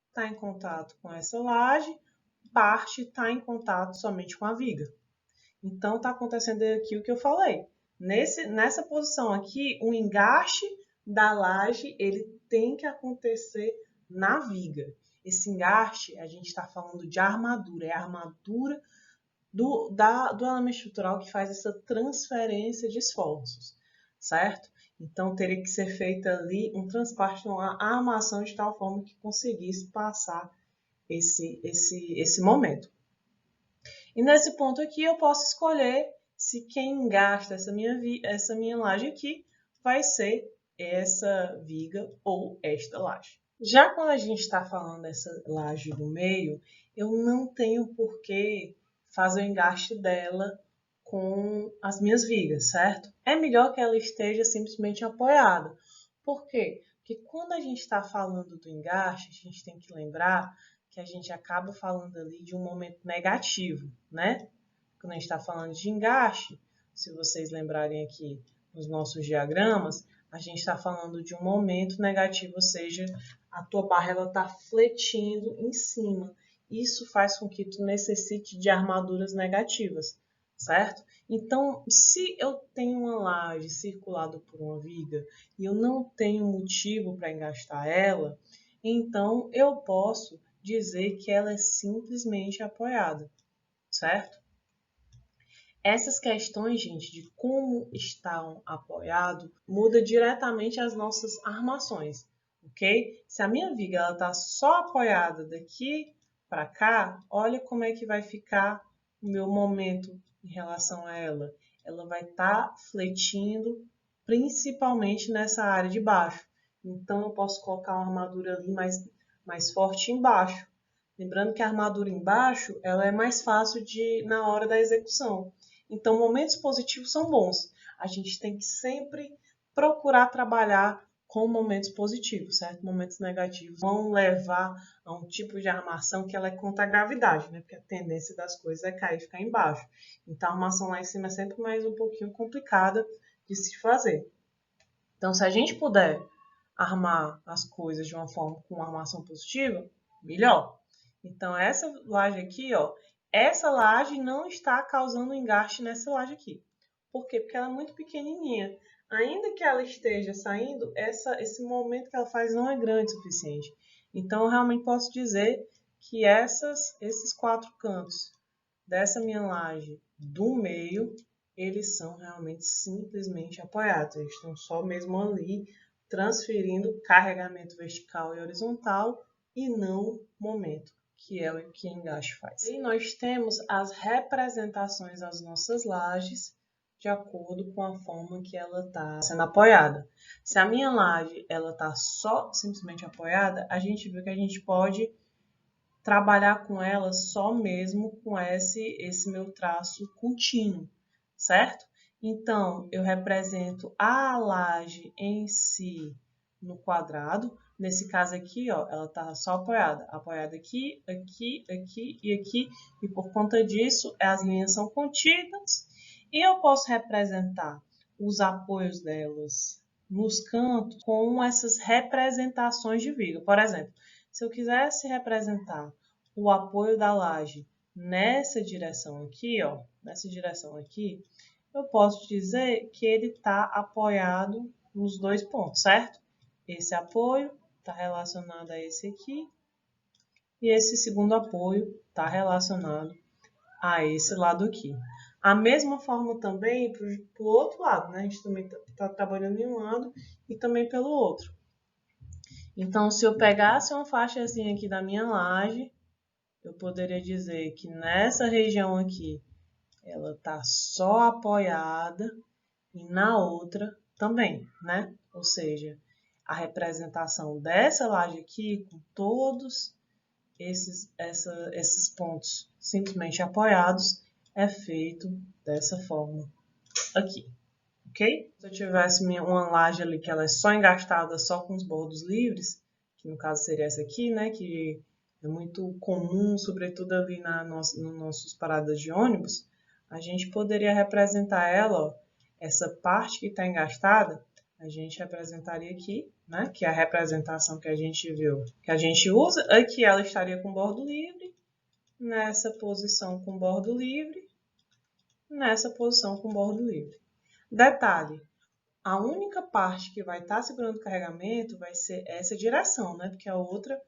está em contato com essa laje, parte está em contato somente com a viga. Então, está acontecendo aqui o que eu falei. Nessa posição aqui, o engaste da laje ele tem que acontecer na viga. Esse engaste, a gente está falando de armadura, é a armadura do elemento estrutural que faz essa transferência de esforços, certo? Então, teria que ser feita ali um transporte, uma armação de tal forma que conseguisse passar esse momento. E nesse ponto aqui, eu posso escolher se quem gasta essa minha laje aqui vai ser essa viga ou esta laje. Já quando a gente está falando dessa laje do meio, eu não tenho por que fazer o engaste dela com as minhas vigas, certo? É melhor que ela esteja simplesmente apoiada. Por quê? Porque quando a gente está falando do engaste, a gente tem que lembrar que a gente acaba falando ali de um momento negativo, né? Quando a gente está falando de engaste, se vocês lembrarem aqui nos nossos diagramas, a gente está falando de um momento negativo, ou seja, a tua barra está fletindo em cima. Isso faz com que tu necessite de armaduras negativas, certo? Então, se eu tenho uma laje circulada por uma viga e eu não tenho motivo para engastar ela, então eu posso dizer que ela é simplesmente apoiada, certo? Essas questões, gente, de como estão apoiados, muda diretamente as nossas armações, ok? Se a minha viga está só apoiada daqui para cá, olha como é que vai ficar o meu momento em relação a ela. Ela vai estar fletindo principalmente nessa área de baixo. Então, eu posso colocar uma armadura ali mais forte embaixo. Lembrando que a armadura embaixo ela é mais fácil na hora da execução. Então, momentos positivos são bons. A gente tem que sempre procurar trabalhar com momentos positivos, certo? Momentos negativos vão levar a um tipo de armação que ela é contra a gravidade, né? Porque a tendência das coisas é cair e ficar embaixo. Então, a armação lá em cima é sempre mais um pouquinho complicada de se fazer. Então, se a gente puder armar as coisas de uma forma com uma armação positiva, melhor. Então, essa laje aqui, ó, essa laje não está causando engaste nessa laje aqui. Por quê? Porque ela é muito pequenininha. Ainda que ela esteja saindo, esse momento que ela faz não é grande o suficiente. Então, eu realmente posso dizer que esses 4 cantos dessa minha laje do meio eles são realmente simplesmente apoiados. Eles estão só mesmo ali transferindo carregamento vertical e horizontal e não momento, que é o que o engaste faz. E nós temos as representações das nossas lajes de acordo com a forma que ela está sendo apoiada. Se a minha laje está só simplesmente apoiada, a gente viu que a gente pode trabalhar com ela só mesmo com esse meu traço contínuo, certo? Então, eu represento a laje em si no quadrado. Nesse caso aqui, ó, ela está só apoiada. Apoiada aqui, aqui, aqui e aqui. E por conta disso, as linhas são contínuas. E eu posso representar os apoios delas nos cantos com essas representações de viga. Por exemplo, se eu quisesse representar o apoio da laje nessa direção aqui, ó, nessa direção aqui, eu posso dizer que ele está apoiado nos dois pontos, certo? Esse apoio está relacionado a esse aqui e esse segundo apoio está relacionado a esse lado aqui. A mesma forma também para o outro lado, né? A gente também está trabalhando em um lado e também pelo outro. Então, se eu pegasse uma faixazinha aqui da minha laje, eu poderia dizer que nessa região aqui, ela está só apoiada e na outra também, né? Ou seja, a representação dessa laje aqui, com todos esses pontos simplesmente apoiados, é feito dessa forma aqui, ok? Se eu tivesse uma laje ali que ela é só engastada, só com os bordos livres, que no caso seria essa aqui, né? Que é muito comum, sobretudo ali nas nossas paradas de ônibus, a gente poderia representar ela, ó, essa parte que está engastada, a gente representaria aqui, né? Que é a representação que a gente viu, que a gente usa. Aqui ela estaria com bordo livre, nessa posição com bordo livre, nessa posição com bordo livre. Detalhe, a única parte que vai estar segurando o carregamento vai ser essa direção, né? Porque a outra,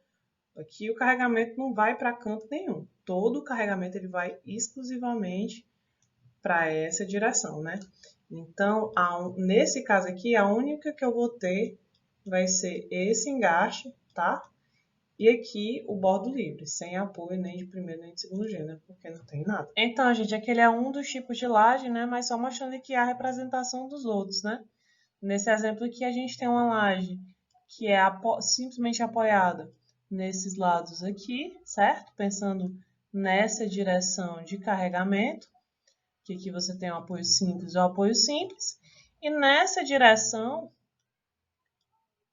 aqui o carregamento não vai para canto nenhum. Todo o carregamento ele vai exclusivamente para essa direção, né? Então, nesse caso aqui, a única que eu vou ter vai ser esse engaste, tá? E aqui o bordo livre, sem apoio nem de primeiro nem de segundo gênero, porque não tem nada. Então, gente, aquele é um dos tipos de laje, né? Mas só mostrando aqui a representação dos outros, né? Nesse exemplo aqui, a gente tem uma laje que é simplesmente apoiada nesses lados aqui, certo? Pensando nessa direção de carregamento, que aqui você tem o apoio simples e o apoio simples. E nessa direção,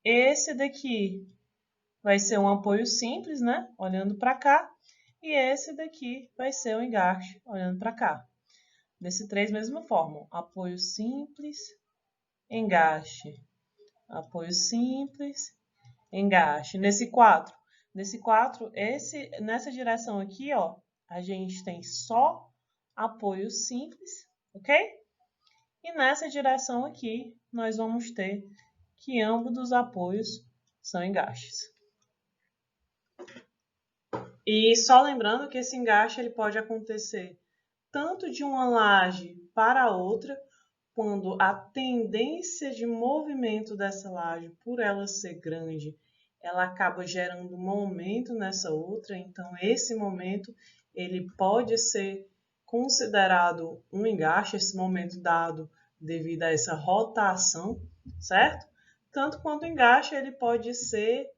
esse daqui vai ser um apoio simples, né? Olhando para cá. E esse daqui vai ser o engaste, olhando para cá. Nesse 3, mesma forma. Apoio simples, engaste. Apoio simples, engaste. Nesse 4, nessa direção aqui, ó, a gente tem só apoio simples, ok? E nessa direção aqui, nós vamos ter que ambos os apoios são engastes. E só lembrando que esse engaste ele pode acontecer tanto de uma laje para outra, quando a tendência de movimento dessa laje, por ela ser grande, ela acaba gerando momento nessa outra, então esse momento ele pode ser considerado um engaste, esse momento dado devido a essa rotação, certo? Tanto quanto o engaste ele pode ser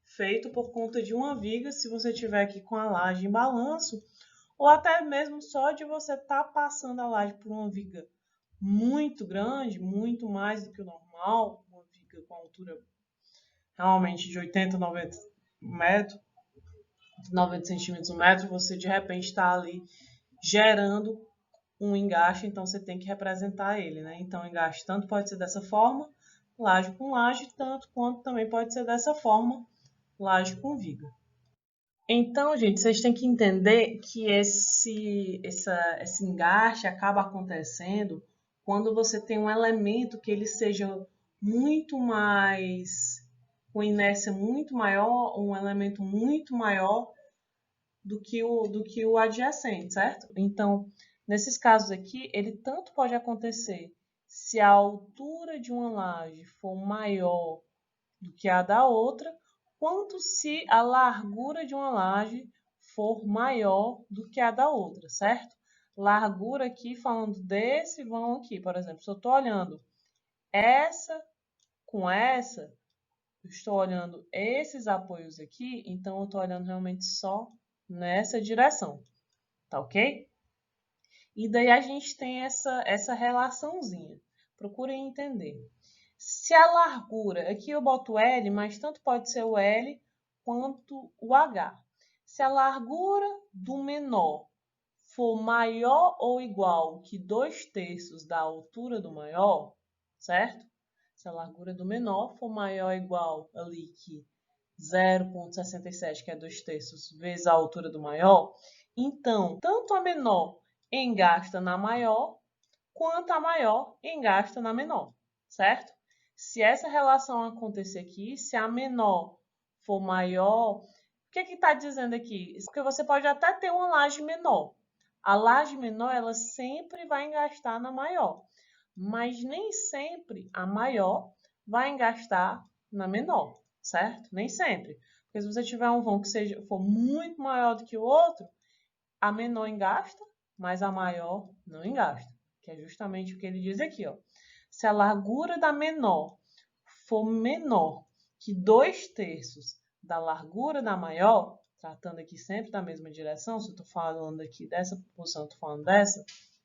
feito por conta de uma viga, se você tiver aqui com a laje em balanço, ou até mesmo só de você estar passando a laje por uma viga muito grande, muito mais do que o normal, uma viga com altura realmente de 80, 90 metros, 90 centímetros, um metro, você de repente está ali gerando um engaste, então você tem que representar ele, né? Então o engaste tanto pode ser dessa forma, laje com laje, tanto quanto também pode ser dessa forma, laje com viga. Então, gente, vocês têm que entender que esse engaste acaba acontecendo quando você tem um elemento que ele seja muito mais, com inércia muito maior, um elemento muito maior do que o adjacente, certo? Então, Nesses casos aqui, ele tanto pode acontecer se a altura de uma laje for maior do que a da outra, quanto se a largura de uma laje for maior do que a da outra, certo? Largura aqui, falando desse vão aqui, por exemplo, se eu estou olhando essa com essa, eu estou olhando esses apoios aqui, então eu estou olhando realmente só nessa direção, tá ok? E daí a gente tem essa relaçãozinha. Procurem entender. Se a largura, aqui eu boto L, mas tanto pode ser o L quanto o H. Se a largura do menor for maior ou igual que 2/3 da altura do maior, certo? Se a largura do menor for maior ou igual ali que 0,67, que é 2/3, vezes a altura do maior, então, tanto a menor engasta na maior, quanto a maior engasta na menor, certo? Se essa relação acontecer aqui, se a menor for maior, o que está dizendo aqui? Porque você pode até ter uma laje menor. A laje menor, ela sempre vai engastar na maior, mas nem sempre a maior vai engastar na menor, certo? Nem sempre. Porque se você tiver um vão que for muito maior do que o outro, a menor engasta, mas a maior não engasta, que é justamente o que ele diz aqui, ó. Se a largura da menor for menor que 2/3 da largura da maior, tratando aqui sempre da mesma direção, se eu estou falando aqui dessa posição, eu estou falando dessa,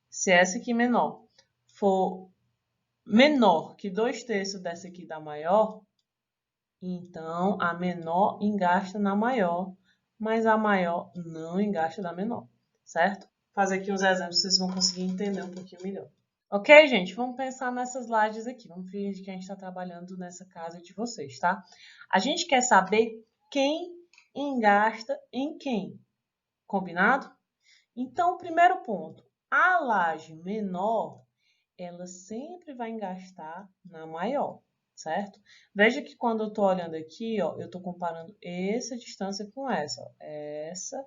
se essa aqui menor for menor que 2/3 dessa aqui da maior, então a menor engasta na maior, mas a maior não engasta da menor, certo? Vou fazer aqui uns exemplos, vocês vão conseguir entender um pouquinho melhor. Ok, gente? Vamos pensar nessas lajes aqui. Vamos fingir que a gente está trabalhando nessa casa de vocês, tá? A gente quer saber quem engasta em quem. Combinado? Então, o primeiro ponto. A laje menor, ela sempre vai engastar na maior, certo? Veja que quando eu estou olhando aqui, ó, eu estou comparando essa distância com essa, ó, essa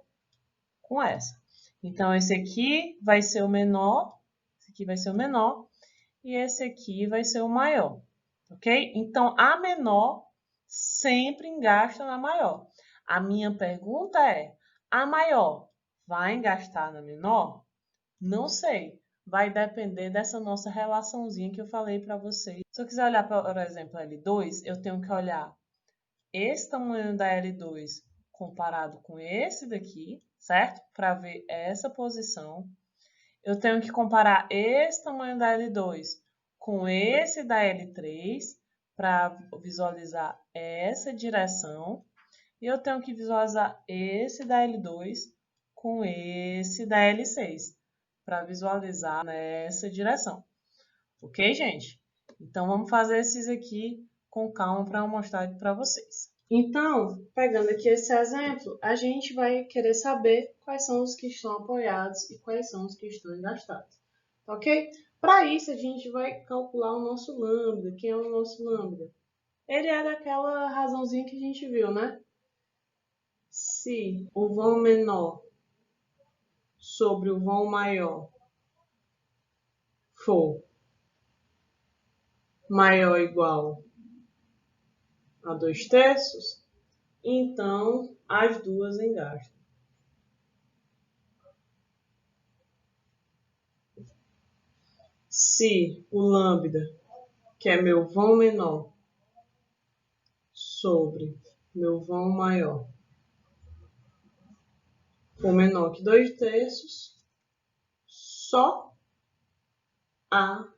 com essa. Então, esse aqui vai ser o menor, esse aqui vai ser o menor, e esse aqui vai ser o maior, ok? Então, a menor sempre engasta na maior. A minha pergunta é, a maior vai engastar na menor? Não sei. Vai depender dessa nossa relaçãozinha que eu falei para vocês. Se eu quiser olhar, por exemplo, a L2, eu tenho que olhar esse tamanho da L2 comparado com esse daqui, certo? Para ver essa posição. Eu tenho que comparar esse tamanho da L2 com esse da L3 para visualizar essa direção. E eu tenho que visualizar esse da L2 com esse da L6 para visualizar nessa direção. Ok, gente? Então, vamos fazer esses aqui com calma para mostrar para vocês. Então, pegando aqui esse exemplo, a gente vai querer saber quais são os que estão apoiados e quais são os que estão engastados. Ok? Para isso, a gente vai calcular o nosso lambda. Quem é o nosso lambda? Ele é daquela razãozinha que a gente viu, né? Se o vão menor sobre o vão maior for maior ou igual a 2/3, então as duas engastam. Se o lambda, que é meu vão menor, sobre meu vão maior, for menor que 2/3, só a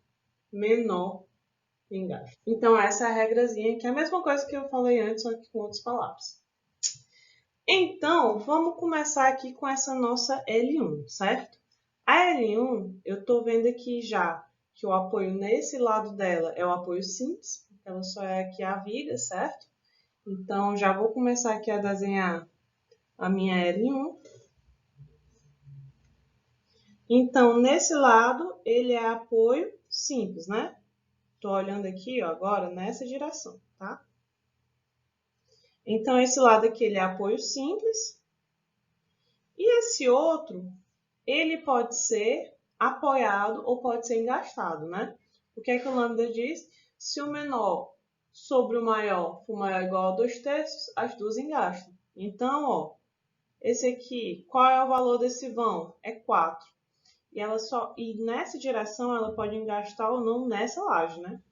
menor engasta. Então, essa é a regrazinha, que é a mesma coisa que eu falei antes, só que com outras palavras. Então, vamos começar aqui com essa nossa L1, certo? A L1, eu estou vendo aqui já que o apoio nesse lado dela é o apoio simples, porque ela só é aqui a viga, certo? Então, já vou começar aqui a desenhar a minha L1. Então, nesse lado, ele é apoio simples, né? Estou olhando aqui, ó, agora nessa direção, tá? Então, esse lado aqui ele é apoio simples. E esse outro, ele pode ser apoiado ou pode ser engastado, né? O que é que o lambda diz? Se o menor sobre o maior for maior ou igual a 2/3, as duas engastam. Então, ó, esse aqui, qual é o valor desse vão? É 4. E nessa direção ela pode engastar ou não nessa laje, né?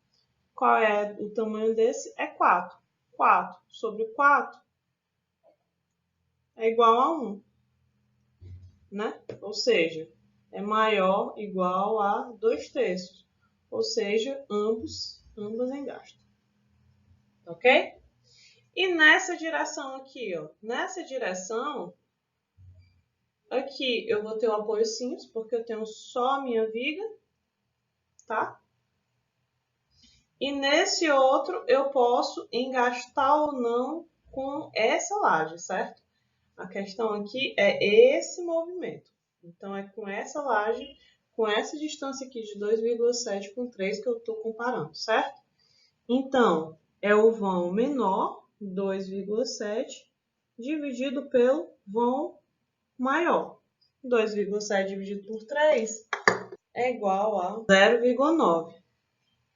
Qual é o tamanho desse? É 4. 4 sobre 4 é igual a 1, né? Ou seja, é maior ou igual a 2/3. Ou seja, ambas engastam. Ok? E nessa direção aqui, ó, nessa direção, aqui eu vou ter o apoio simples, porque eu tenho só a minha viga, tá? E nesse outro eu posso engastar ou não com essa laje, certo? A questão aqui é esse movimento. Então é com essa laje, com essa distância aqui de 2,7 com 3 que eu estou comparando, certo? Então, é o vão menor, 2,7, dividido pelo vão maior. 2,7 dividido por 3 é igual a 0,9.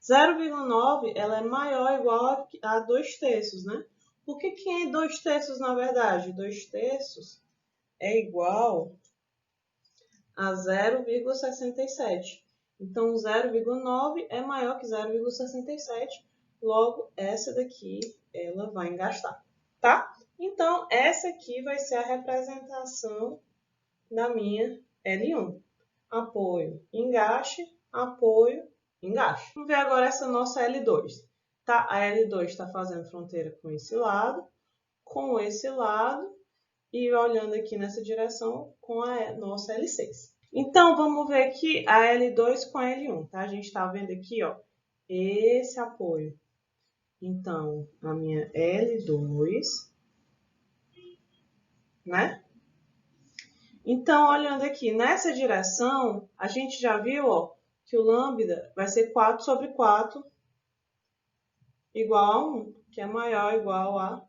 0,9 ela é maior ou igual a 2/3, né? Por que é 2/3 na verdade? 2/3 é igual a 0,67. Então, 0,9 é maior que 0,67. Logo, essa daqui ela vai engastar, tá? Então, essa aqui vai ser a representação da minha L1. Apoio, engaste, apoio, engaste. Vamos ver agora essa nossa L2. Tá? A L2 está fazendo fronteira com esse lado e olhando aqui nessa direção com a nossa L6. Então, vamos ver aqui a L2 com a L1, tá? A gente está vendo aqui, ó, esse apoio. Então, a minha L2, né? Então, olhando aqui nessa direção, a gente já viu, ó, que o lambda vai ser 4 sobre 4 igual a 1, que é maior ou igual a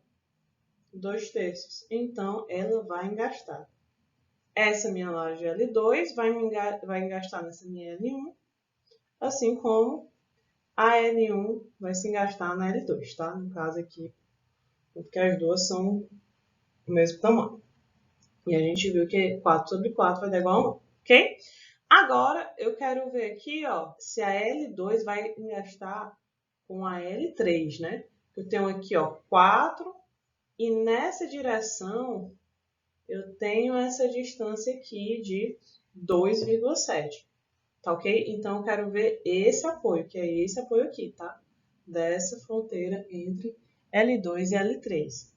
2/3. Então, ela vai engastar. Essa minha laje L2 vai engastar nessa minha L1, assim como a L1 vai se engastar na L2, tá? No caso aqui, porque as duas são o mesmo tamanho. E a gente viu que 4 sobre 4 vai dar igual a 1, ok? Agora, eu quero ver aqui, ó, se a L2 vai engastar com a L3, né? Eu tenho aqui, ó, 4 e nessa direção eu tenho essa distância aqui de 2,7, tá ok? Então, eu quero ver esse apoio, que é esse apoio aqui, tá? Dessa fronteira entre L2 e L3.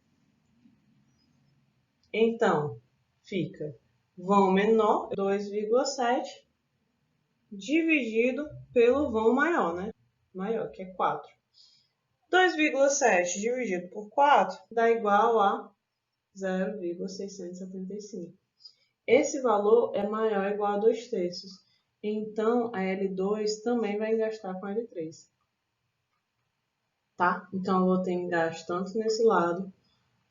Então, fica vão menor, 2,7, dividido pelo vão maior, né? Maior, que é 4. 2,7 dividido por 4 dá igual a 0,675. Esse valor é maior ou igual a 2/3. Então, a L2 também vai engastar com a L3. Tá? Então, eu vou ter engaste tanto nesse lado,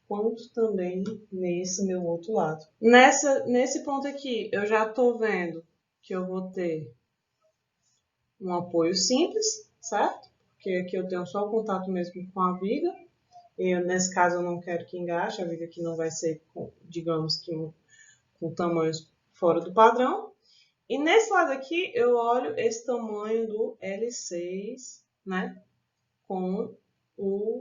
quanto também nesse meu outro lado. Nesse ponto aqui, eu já estou vendo que eu vou ter um apoio simples, certo? Porque aqui eu tenho só o contato mesmo com a viga. Nesse caso, eu não quero que engaste, a viga aqui não vai ser, digamos que, com tamanhos fora do padrão. E nesse lado aqui, eu olho esse tamanho do L6, né? Com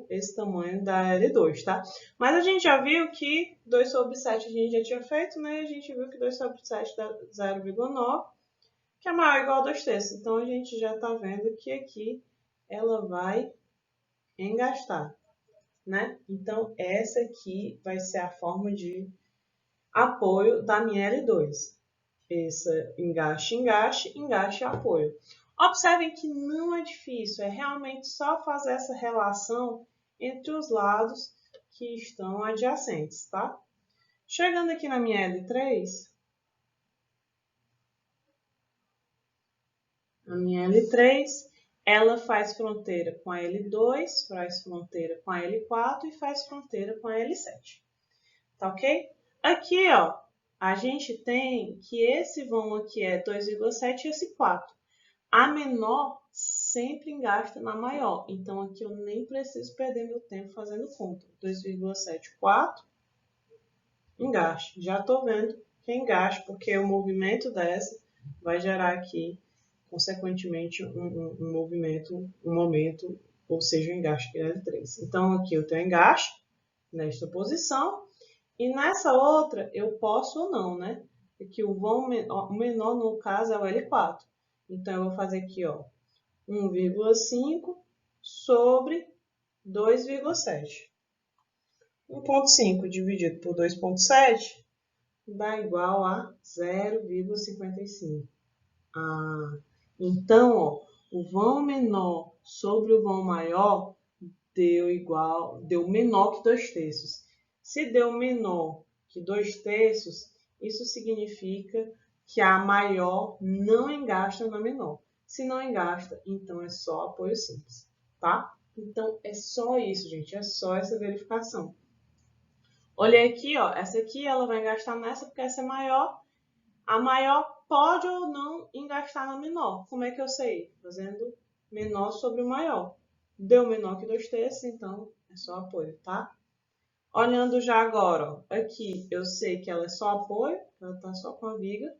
esse tamanho da L2, tá? Mas a gente já viu que 2 sobre 7 a gente já tinha feito, né? A gente viu que 2 sobre 7 dá 0,9, que é maior ou igual a 2/3. Então, a gente já está vendo que aqui ela vai engastar, né? Então, essa aqui vai ser a forma de apoio da minha L2. Essa engaste, engaste, engaste e apoio. Observem que não é difícil, é realmente só fazer essa relação entre os lados que estão adjacentes, tá? Chegando aqui na minha L3, a minha L3, ela faz fronteira com a L2, faz fronteira com a L4 e faz fronteira com a L7. Tá ok? Aqui, ó, a gente tem que esse vão aqui é 2,7 e esse 4. A menor sempre engasta na maior. Então, aqui eu nem preciso perder meu tempo fazendo conta. 2,74, engaste. Já estou vendo que é engaste, porque o movimento dessa vai gerar aqui, consequentemente, um movimento, um momento, ou seja, um engaste que é de 3. Então, aqui eu tenho engaste nesta posição. E nessa outra, eu posso ou não, né? Aqui o vão menor, no caso, é o L4. Então, eu vou fazer aqui, ó, 1,5 sobre 2,7. 1,5 dividido por 2,7 dá igual a 0,55. Então, ó, o vão menor sobre o vão maior deu menor que 2/3. Se deu menor que 2/3, isso significa que a maior não engasta na menor. Se não engasta, então é só apoio simples, tá? Então, é só isso, gente. É só essa verificação. Olhei aqui, ó. Essa aqui ela vai engastar nessa porque essa é maior. A maior pode ou não engastar na menor. Como é que eu sei? Fazendo menor sobre o maior. Deu menor que 2/3, então é só apoio, tá? Olhando já agora, ó, aqui eu sei que ela é só apoio, ela está só com a viga.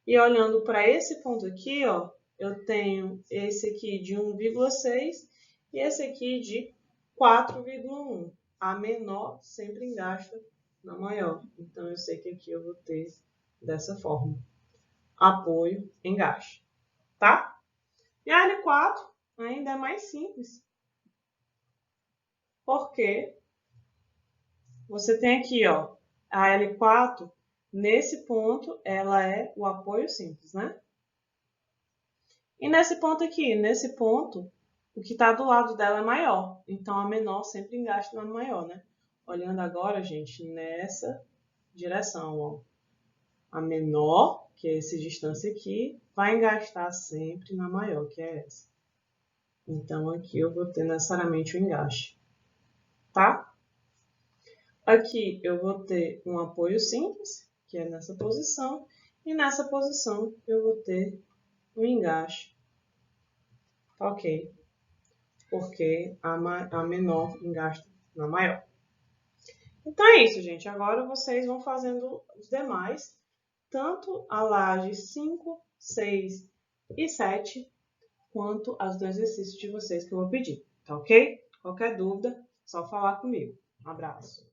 E olhando para esse ponto aqui, ó, eu tenho esse aqui de 1,6 e esse aqui de 4,1. A menor sempre engasta na maior. Então, eu sei que aqui eu vou ter dessa forma. Apoio, engaste, tá? E a L4 ainda é mais simples. Porque você tem aqui, ó, a L4, nesse ponto, ela é o apoio simples, né? E nesse ponto aqui, nesse ponto, o que está do lado dela é maior. Então, a menor sempre engasta na maior, né? Olhando agora, gente, nessa direção, ó. A menor, que é essa distância aqui, vai engastar sempre na maior, que é essa. Então, aqui eu vou ter necessariamente o engaste, tá? Aqui eu vou ter um apoio simples, que é nessa posição, e nessa posição eu vou ter um engaste, ok? Porque a menor engasta na maior. Então é isso, gente. Agora vocês vão fazendo os demais, tanto a laje 5, 6 e 7, quanto as dois exercícios de vocês que eu vou pedir, tá ok? Qualquer dúvida, só falar comigo. Um abraço.